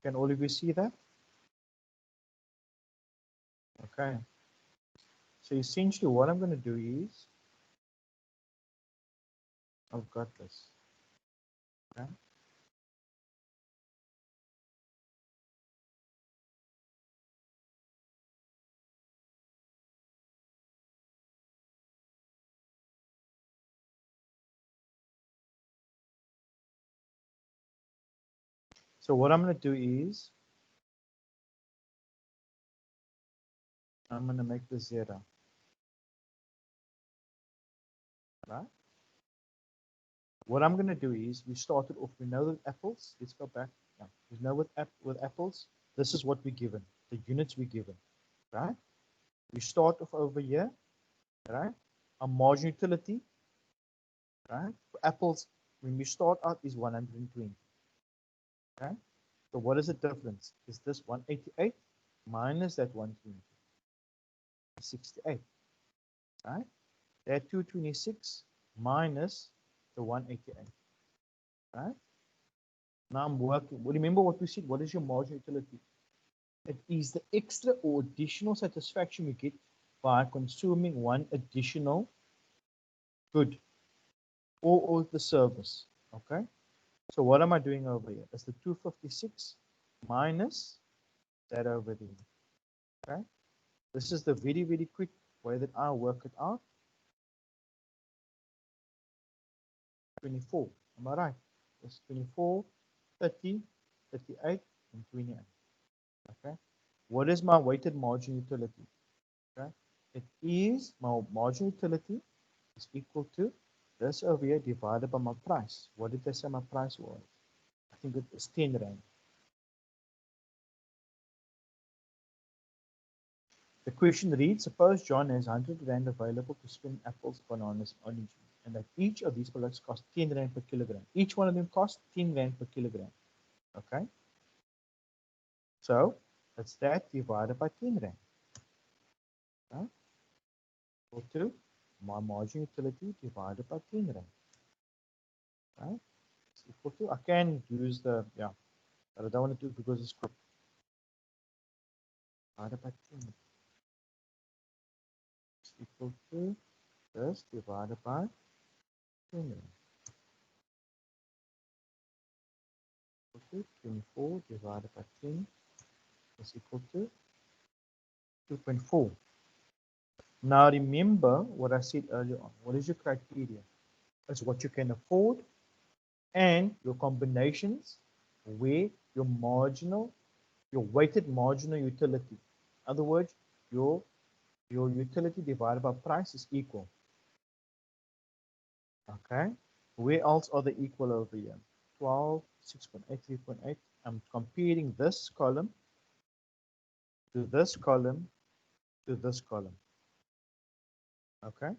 Can all of you see that? Okay. So essentially what I'm going to do is I've got this. Okay. So what I'm going to do is I'm going to make this 0. Right? What I'm going to do is we started off, we know that apples, let's go back. Yeah. We know with apples, this is what we're given, the units we're given. Right? We start off over here. Right? Our margin utility, right? For apples, when we start out is 120. Okay? So what is the difference? Is this 188 minus that 120? 68. Right? That 226 minus the 188. Right? Now I'm working. Remember what we said. What is your margin utility? It is the extra or additional satisfaction we get by consuming one additional good or the service. Okay? So what am I doing over here? It's the 256 minus that over there. Okay? This is the very, very quick way that I work it out. 24. Am I right? It's 24, 30, 38, and 28. Okay? What is my weighted margin utility? Okay? It is my margin utility is equal to this over here divided by my price. What did I say my price was? I think it was 10 rand. The question reads, suppose John has 100 rand available to spend apples, bananas, oranges, and that each of these products cost 10 rand per kilogram. Each one of them costs 10 rand per kilogram. Okay? So, that's that divided by 10 rand. Right? Equal to my margin utility divided by 10 rand. Right? It's equal to, I can use the, yeah, but I don't want to do it because it's quick. Divided by 10. It's equal to this divided by 10 rand. 24 divided by 10 is equal to 2.4. Now remember what I said earlier on. What is your criteria? It's what you can afford and your combinations where your weighted marginal utility. In other words, your utility divided by price is equal. Okay? Where else are they equal over here? 12, 6.8, 3.8. I'm comparing this column to this column to this column. Okay?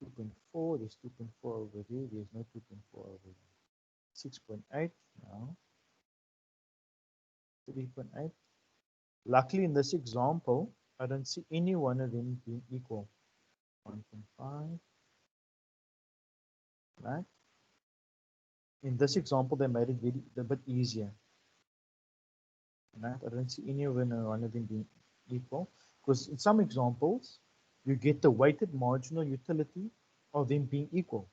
Two point four. There's 2.4 over there. There's no 2.4 over there. 6.8 now. 3.8. Luckily, in this example, I don't see any one of them being equal. 1.5. Right? In this example, they made it a bit easier. Right? I don't see any of one of them being equal, because in some examples, you get the weighted marginal utility of them being equal.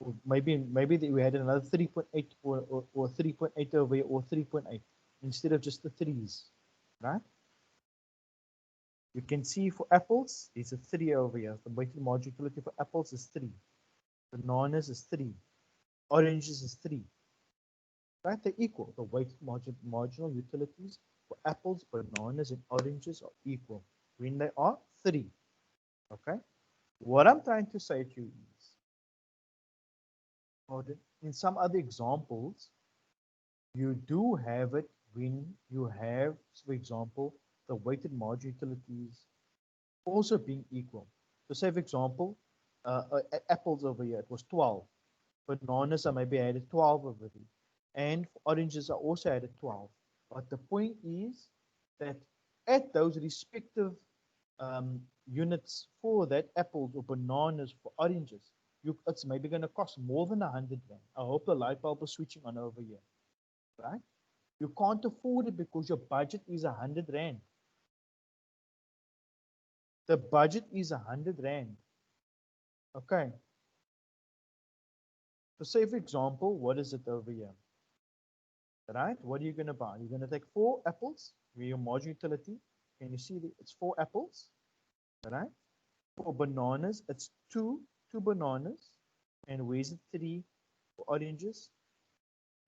Or maybe we had another 3.8 or 3.8 over here, or 3.8 instead of just the threes, right? You can see for apples, it's a 3 over here. The weighted marginal utility for apples is 3. Bananas is 3. Oranges is 3. Right? They're equal. The weighted marginal utilities for apples, bananas, and oranges are equal when they are 3. Okay? What I'm trying to say to you is, in some other examples, you do have it when you have, for example, the weighted marginal utilities also being equal. So say, for example, apples over here, it was 12. Bananas, I maybe added 12 over there. And for oranges, I also added 12. But the point is that at those respective units for that, apples or bananas for oranges, it's maybe going to cost more than 100 rand. I hope the light bulb is switching on over here, right? You can't afford it because your budget is 100 rand. The budget is 100 rand. Okay. So say, for example, what is it over here? Right? What are you going to buy? You're going to take 4 apples with your marginal utility. Can you see it's 4 apples? Right? For bananas, it's 2 bananas. And where's it 3 for oranges?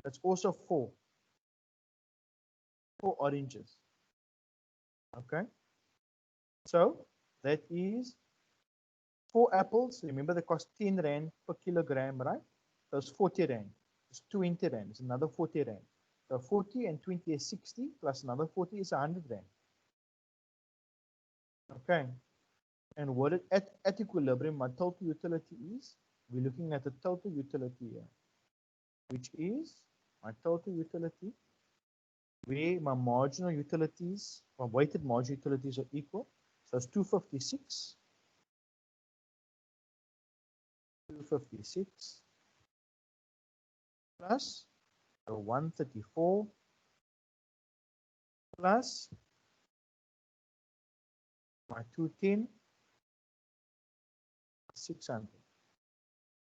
That's also 4 oranges. Okay? So that is 4 apples. Remember, they cost 10 rand per kilogram, right? That's 40 rand. It's 20 rand. It's another 40 rand. So 40 and 20 is 60, plus another 40 is 100 rand. Okay. And what it, at equilibrium, my total utility is, we're looking at the total utility here, which is my total utility, where my marginal utilities, my weighted marginal utilities are equal. So it's 256. 256 plus the 134 plus my 210, 600.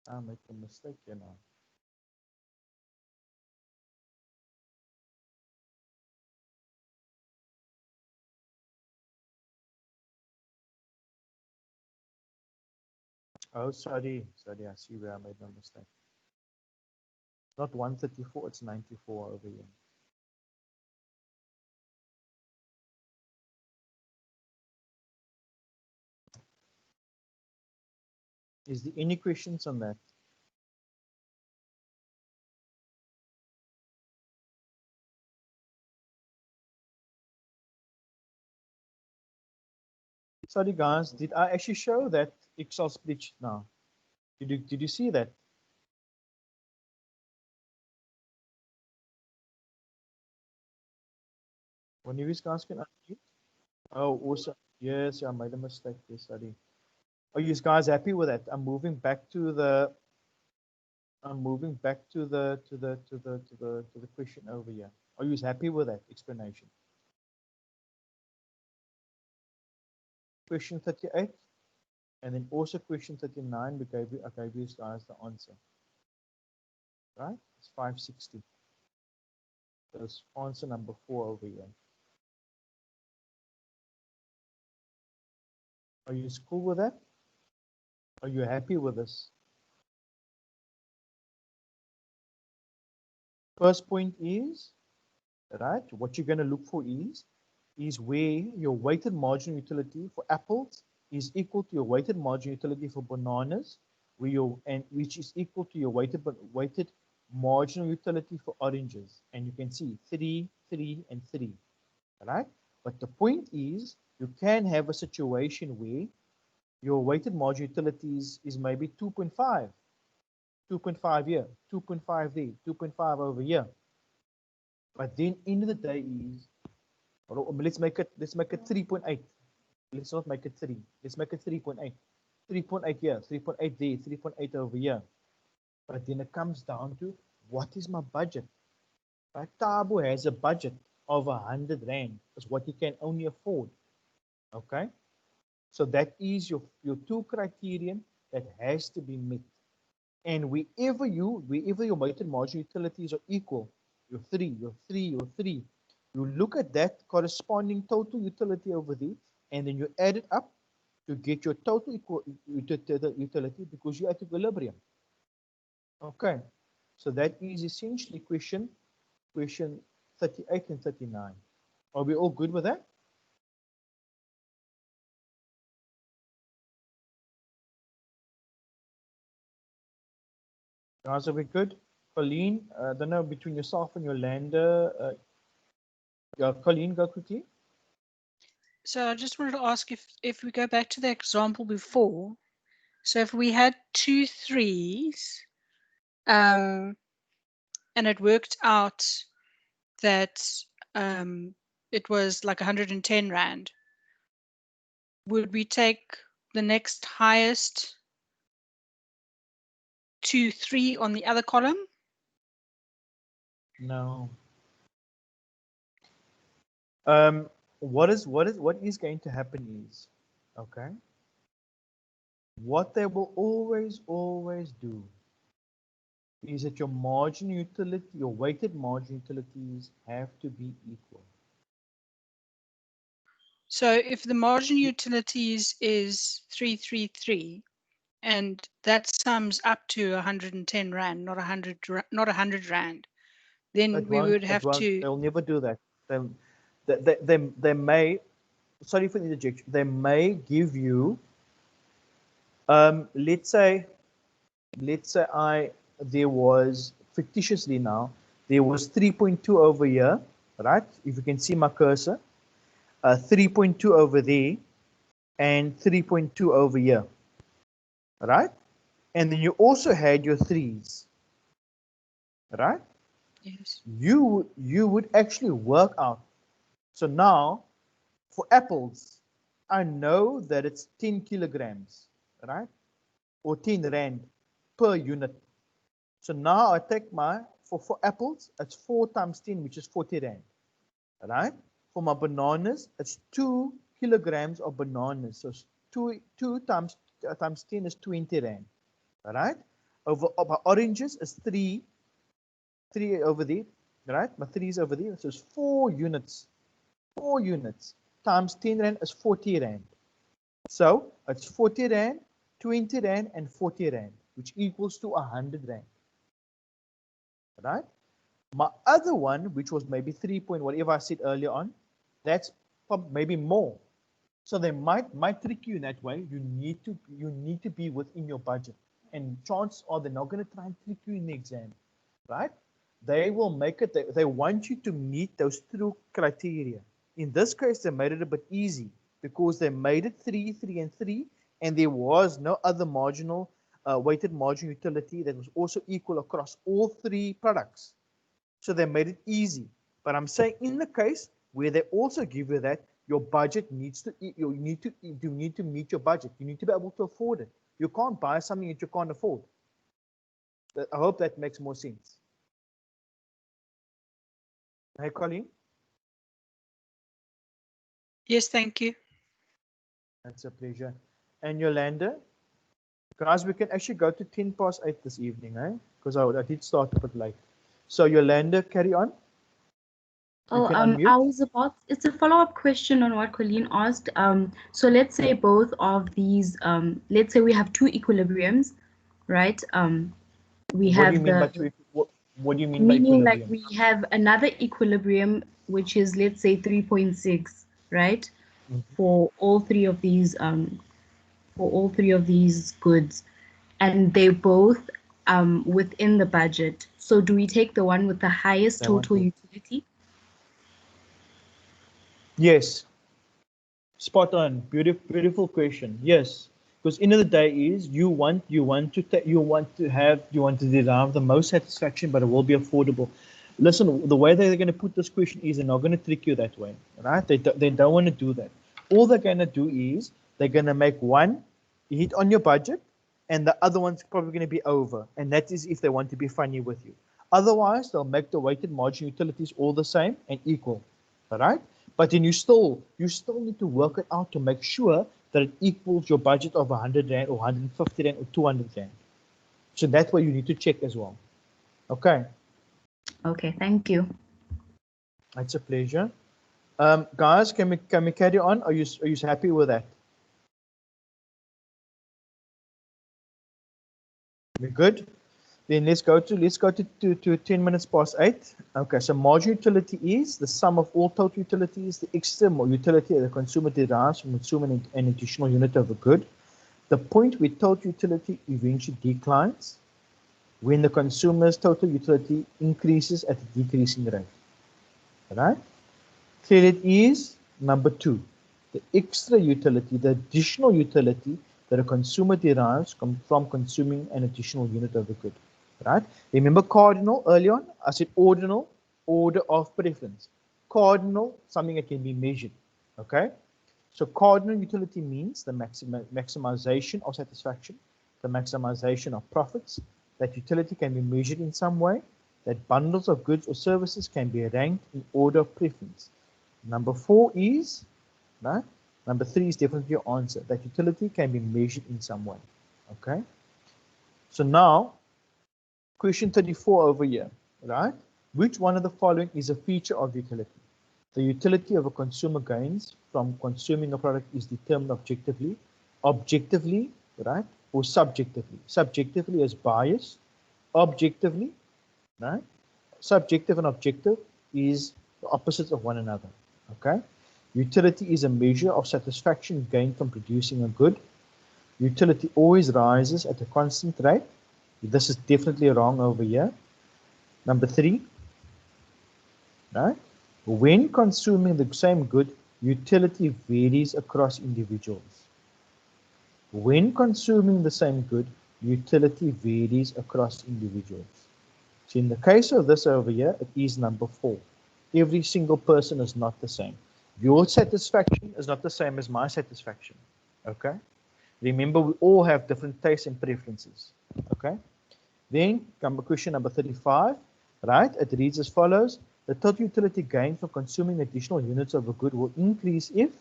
I make a mistake here now. Oh, sorry, I see where I made my mistake. It's not 134, it's 94 over here. Is there any questions on that? Sorry guys, did I actually show that Excel spreadsheet now? Did you see that? One of you guys can unmute? Oh, also, yes, I made a mistake there, sorry. Are you guys happy with that? I'm moving back to the question over here. Are you happy with that explanation? Question 38, and then also question 39, I gave you guys the answer. Right? It's 560. That's answer number 4 over here. Are you cool with that? Are you happy with this? First point is, right, what you're going to look for is where your weighted marginal utility for apples is equal to your weighted marginal utility for bananas, which is equal to your weighted marginal utility for oranges. And you can see 3, 3, and 3. Right? But the point is, you can have a situation where your weighted marginal utilities is maybe 2.5. 2.5 here, 2.5 there, 2.5 over here. But then end of the day is, let's make it 3.8. Let's not make it 3. Let's make it 3.8. 3.8 here, 3.8 there, 3.8 over here. But then it comes down to, what is my budget? Right? Tabo has a budget of 100 Rand. That's what he can only afford. Okay? So that is your two criterion that has to be met. And wherever your weighted margin utilities are equal, your three, you look at that corresponding total utility over there, and then you add it up to get your total utility because you're at equilibrium. Okay, so that is essentially question 38 and 39. Are we all good with that? Guys, are we good? Colleen, I don't know, between yourself and Yolanda, yeah, Colleen, go quickly. So I just wanted to ask if we go back to the example before, so if we had 2 3s, and it worked out that it was like 110 Rand, would we take the next highest 2 3 on the other column? No. What is going to happen is, okay, what they will always do is that your margin utility, your weighted margin utilities have to be equal. So if the margin utilities is 333, and that sums up to 110 Rand, not 100 Rand, then we would have to. They'll never do that. They may, sorry for the interjection, they may give you, let's say there was, fictitiously now, there was 3.2 over here, right? If you can see my cursor, 3.2 over there, and 3.2 over here, right? And then you also had your threes, right? Yes. You would actually work out. So now, for apples, I know that it's 10 kilograms, right? Or 10 Rand per unit. So now I take for apples, it's 4 times 10, which is 40 Rand, right? For my bananas, it's 2 kilograms of bananas. So 2 times 10 is 20 Rand, right? Over my oranges is 3 over there, right? My 3 is over there. So it's 4 units. 4 units times 10 Rand is 40 Rand. So it's 40 Rand, 20 Rand, and 40 Rand, which equals to 100 Rand. Right? My other one, which was maybe 3 point whatever I said earlier on, that's maybe more. So they might trick you in that way. You need to be within your budget. And chances are they're not going to try and trick you in the exam, right? They will make it, they want you to meet those two criteria. In this case, they made it a bit easy because they made it 3, 3, and 3, and there was no other marginal weighted margin utility that was also equal across all 3 products. So they made it easy. But I'm saying in the case where they also give you that, your budget needs to, you need to meet your budget. You need to be able to afford it. You can't buy something that you can't afford. I hope that makes more sense. Hey, Colleen? Yes, thank you. That's a pleasure. And Yolanda? Guys, we can actually go to 10 past 8 this evening, eh? Because I did start a bit late. So Yolanda, carry on. Oh, I was about, it's a follow-up question on what Colleen asked. So let's say both of these, let's say we have 2 equilibriums, right? We have what do you mean by equilibrium? Meaning like we have another equilibrium, which is, let's say 3.6, right? Mm-hmm. For all 3 of these, goods, and they both within the budget. So do we take the one with the highest total utility? Yes. Spot on. Beautiful question. Yes. Because end of the day is you want to derive the most satisfaction, but it will be affordable. Listen, the way they're going to put this question is they're not going to trick you that way, right? They don't want to do that. All they're going to do is they're going to make one You hit on your budget, and the other one's probably going to be over. And that is if they want to be funny with you. Otherwise, they'll make the weighted margin utilities all the same and equal. All right? But then you still need to work it out to make sure that it equals your budget of 100 Rand or 150 Rand or 200 Rand. So that's what you need to check as well. Okay. Okay, thank you. It's a pleasure. Guys, can we carry on? Are you happy with that? We good? Then let's go to 10 minutes past 8. Okay, so margin utility is the sum of all total utilities, the extra utility that the consumer derives from consuming an additional unit of a good. The point where total utility eventually declines when the consumer's total utility increases at a decreasing rate. Right? Clearly it is number 2. The extra utility, the additional utility that a consumer derives from consuming an additional unit of the good. Right? Remember cardinal earlier on? I said ordinal, order of preference. Cardinal, something that can be measured. Okay? So cardinal utility means the maximization of satisfaction, the maximization of profits. That utility can be measured in some way. That bundles of goods or services can be ranked in order of preference. Number 4 is, right? Number 3 is definitely your answer. That utility can be measured in some way. Okay? So now, question 34 over here, right? Which one of the following is a feature of utility? The utility of a consumer gains from consuming a product is determined objectively, right? Or subjectively. Subjectively as bias, objectively, right? Subjective and objective is the opposites of one another. Okay? Utility is a measure of satisfaction gained from producing a good. Utility always rises at a constant rate. This is definitely wrong over here. Number 3, right? When consuming the same good, utility varies across individuals. When consuming the same good, utility varies across individuals. So in the case of this over here, it is number 4. Every single person is not the same. Your satisfaction is not the same as my satisfaction. Okay? Remember, we all have different tastes and preferences. Okay? Then come question number 35. Right? It reads as follows. The total utility gained from consuming additional units of a good will increase if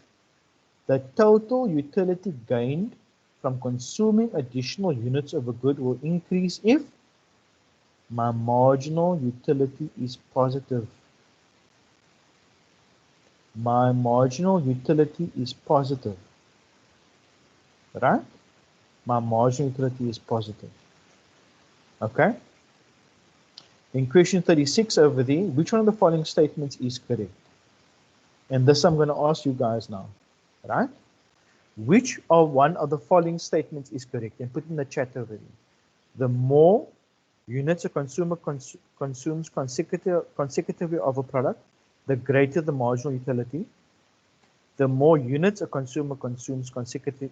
the total utility gained from consuming additional units of a good will increase if my marginal utility is positive. My marginal utility is positive. Right? My marginal utility is positive. Okay? In question 36 over there, which one of the following statements is correct? And this I'm going to ask you guys now. Right? Which of one of the following statements is correct? And put in the chat over there. The more units a consumer consumes consecutively of a product, the greater the marginal utility. The more units a consumer consumes consecutively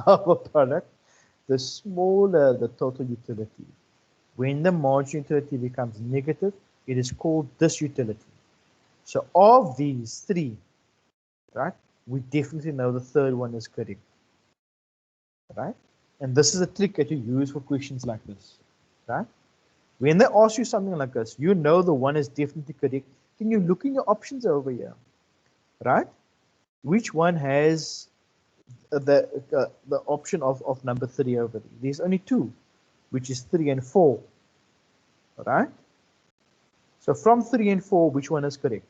of a product, the smaller the total utility. When the marginal utility becomes negative, it is called disutility. So of these 3, right, we definitely know the third one is correct. Right? And this is a trick that you use for questions like this. Right? When they ask you something like this, you know the one is definitely correct. Then you look in your options over here. Right? Which one has the option of number 3 over there? There's only 2, which is 3 and 4. Right? So from 3 and 4, which one is correct?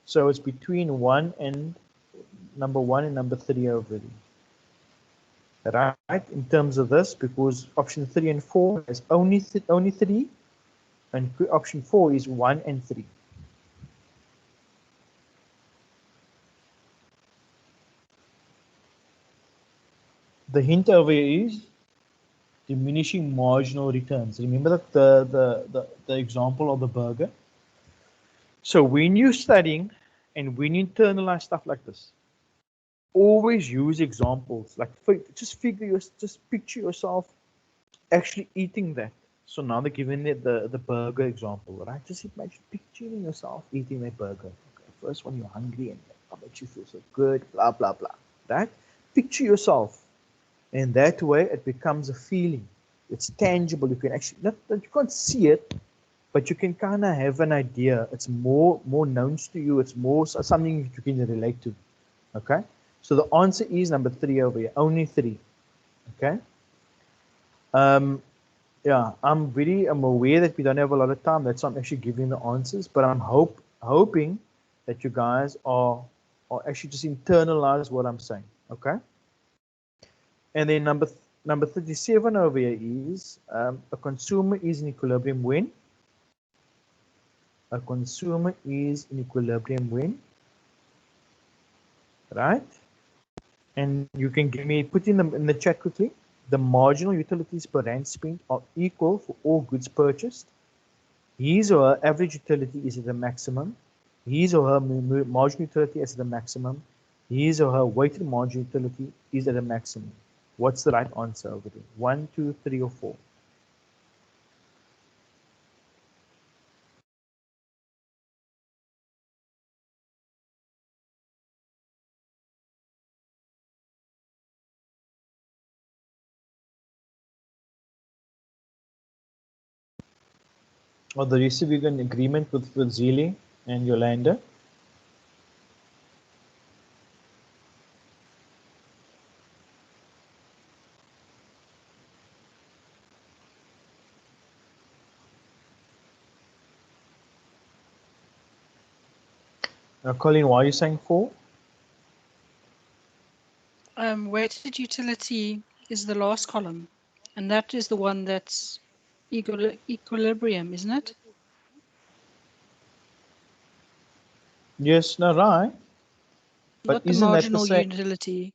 So it's between number 1 and number 3 over there. Right? In terms of this, because option 3 and 4 is only 3, and option 4 is 1 and 3. The hint over here is diminishing marginal returns. Remember the example of the burger? So when you're studying and when you internalize stuff like this, always use examples. Like just picture yourself actually eating that. So now they're giving it the burger example, right? Just imagine picturing yourself eating that burger. Okay, first when you're hungry and makes you feel so good, blah, blah, blah, right? Picture yourself. And that way it becomes a feeling. It's tangible. You can actually, not that you can't see it, but you can kind of have an idea. It's more known to you. It's more something that you can relate to. Okay? So the answer is number 3 over here. Only 3. Okay? Yeah, I'm aware that we don't have a lot of time. That's why I'm actually giving the answers. But I'm hoping that you guys are actually just internalize what I'm saying. Okay? And then number 37 over here is a consumer is in equilibrium when? A consumer is in equilibrium when? Right? And you can give me, put in the chat quickly. The marginal utilities per rand spent are equal for all goods purchased. His or her average utility is at the maximum. His or her marginal utility is at the maximum. His or her weighted marginal utility is at the maximum. What's the right answer over there? 1, 2, 3, or 4? Or the rest of you in agreement with Zili and Yolanda? Colin, why are you saying 4? Weighted utility is the last column, and that is the one that's equilibrium, isn't it? Yes, no, right. But Not the isn't that the marginal same? utility.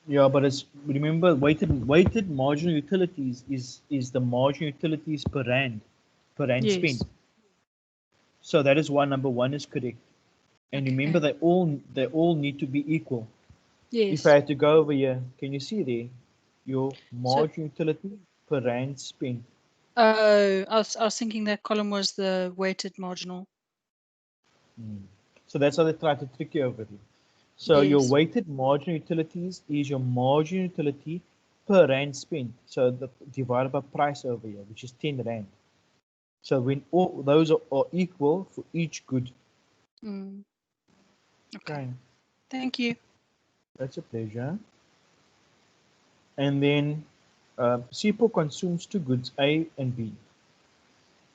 Yeah, but it's, remember, weighted marginal utilities is the marginal utilities per rand Yes. spent. So that is why number 1 is correct. And Okay. remember, they all need to be equal. Yes. If I had to go over here, can you see there your marginal utility per rand spent? Oh, I was thinking that column was the weighted marginal. So that's how they try to trick you over here. So your Yes. weighted marginal utilities is your marginal utility per rand spent. So the divided by price over here, which is 10 rand. So when all those are equal for each good. Okay. Thank you. That's a pleasure. And then CIPO consumes 2 goods, A and B.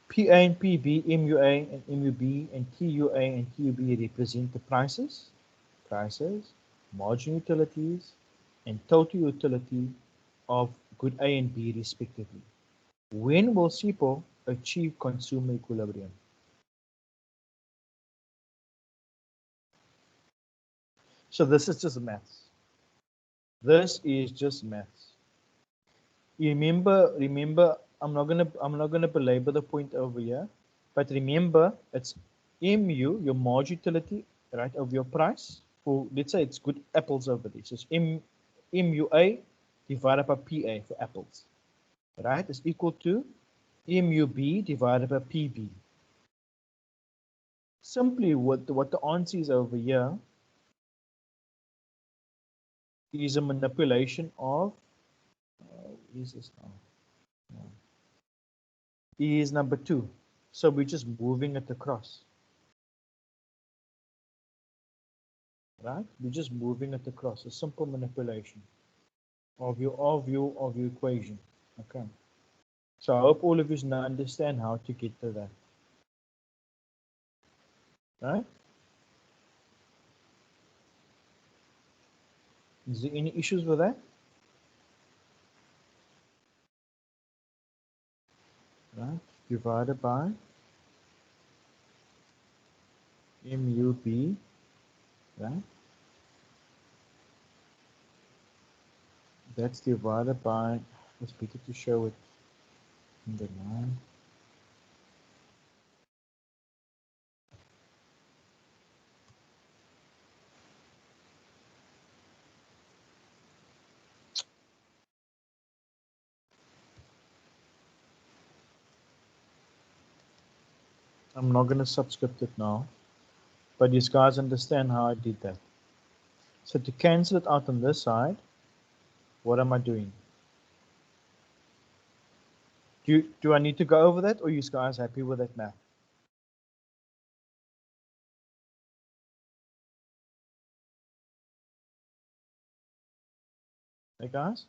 PA and PB, MUA and MUB, and TUA and TUB represent the prices, marginal utilities, and total utility of good A and B respectively. When will CIPO achieve consumer equilibrium? So this is just maths. This is just maths. Remember, I'm not gonna belabor the point over here, but remember it's MU, your margin utility, right, of your price. For let's say it's good apples over there. So it's MUA divided by PA for apples, right? Is equal to MUB divided by PB. Simply what the answer is over here is a manipulation of is this now? No. Is number 2. So we're just moving it across. Right? We're just moving it across. A simple manipulation of your equation. Okay. So I hope all of you now understand how to get to that. Right? Is there any issues with that? Right? Divided by MUB. Right? That's divided by, it's better to show it in the line. I'm not going to subscript it now. But you guys understand how I did that. So to cancel it out on this side, what am I doing? Do I need to go over that, or are you guys happy with that math? Hey guys?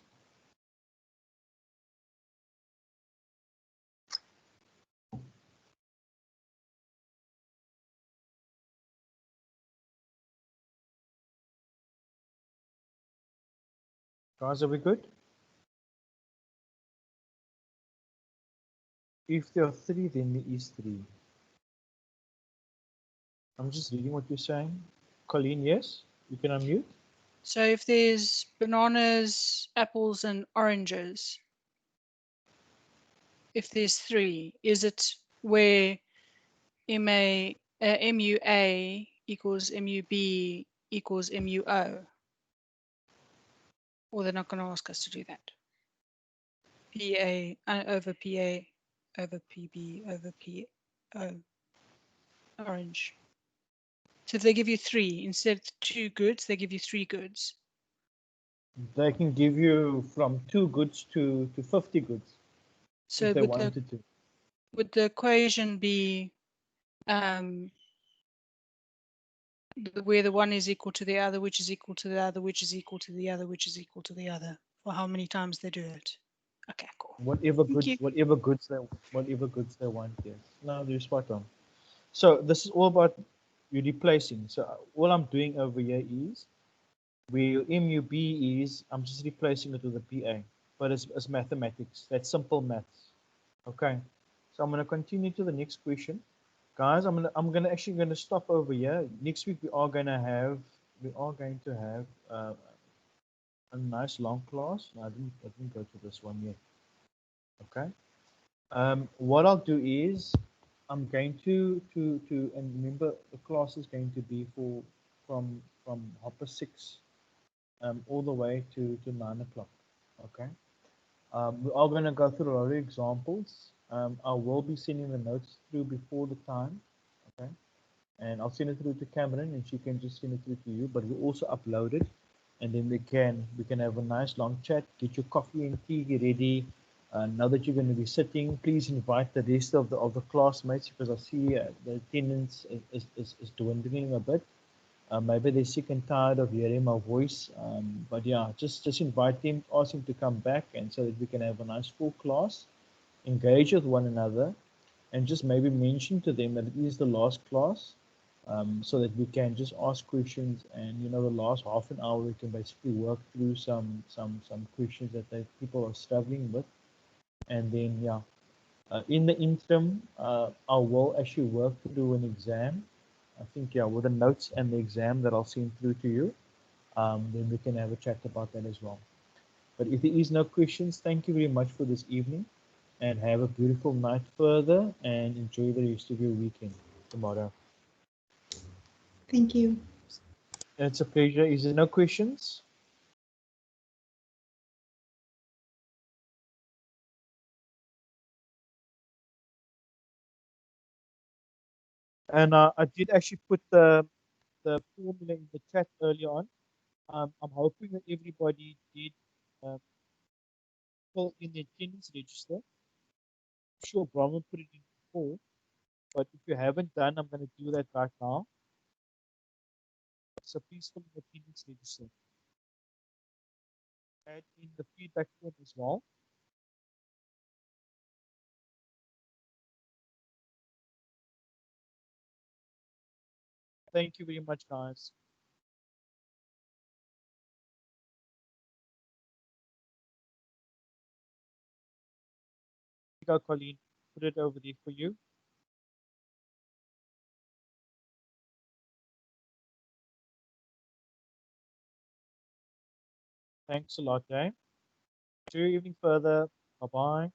Guys, are we good? If there are 3, then there is 3. I'm just reading what you're saying. Colleen, yes? You can unmute? So if there's bananas, apples, and oranges, if there's 3, is it where MUA equals MUB equals MUO? Or they're not going to ask us to do that. PA over PA over PB over PO. Orange. So if they give you 3, instead of 2 goods, they give you 3 goods. They can give you from 2 goods to 50 goods. So if they wanted to. would the equation be where the one is equal to the other, which is equal to the other, which is equal to the other, which is equal to the other, for how many times they do it? Okay, cool. Whatever goods they want, yes. No, you're spot on. So this is all about you replacing. So all I'm doing over here is where your MUB is, I'm just replacing it with a PA. But it's mathematics. That's simple maths. Okay. So I'm gonna continue to the next question. Guys, I'm gonna stop over here. Next week we are going to have a nice long class. No, I didn't go to this one yet. Okay. What I'll do is I'm going to and remember the class is going to be from 6 all the way to 9 o'clock. Okay. We are going to go through a lot of examples. I will be sending the notes through before the time. Okay. And I'll send it through to Cameron and she can just send it through to you, but we'll also upload it, and then we can have a nice long chat, get your coffee and tea ready. Now that you're going to be sitting, please invite the rest of the classmates, because I see the attendance is dwindling a bit. Maybe they're sick and tired of hearing my voice, but yeah, just invite them, ask them to come back, and so that we can have a nice full class, engage with one another, and just maybe mention to them that it is the last class, so that we can just ask questions, and the last half an hour we can basically work through some questions that people are struggling with, and then yeah, in the interim, I will actually work through an exam. I think yeah, with the notes and the exam that I'll send through to you, then we can have a chat about that as well. But if there is no questions, thank you very much for this evening, and have a beautiful night further, and enjoy the rest of your weekend tomorrow. Thank you. It's a pleasure. Is there no questions? And I did actually put the formula in the chat earlier on. I'm hoping that everybody did fill in the attendance register. I'm sure Brahma put it in before, but if you haven't done, I'm going to do that right now. So please fill in the attendance register. Add in the feedback form as well. Thank you very much, guys. Here you go, Colleen. Put it over there for you. Thanks a lot, eh? See you evening further. Bye-bye.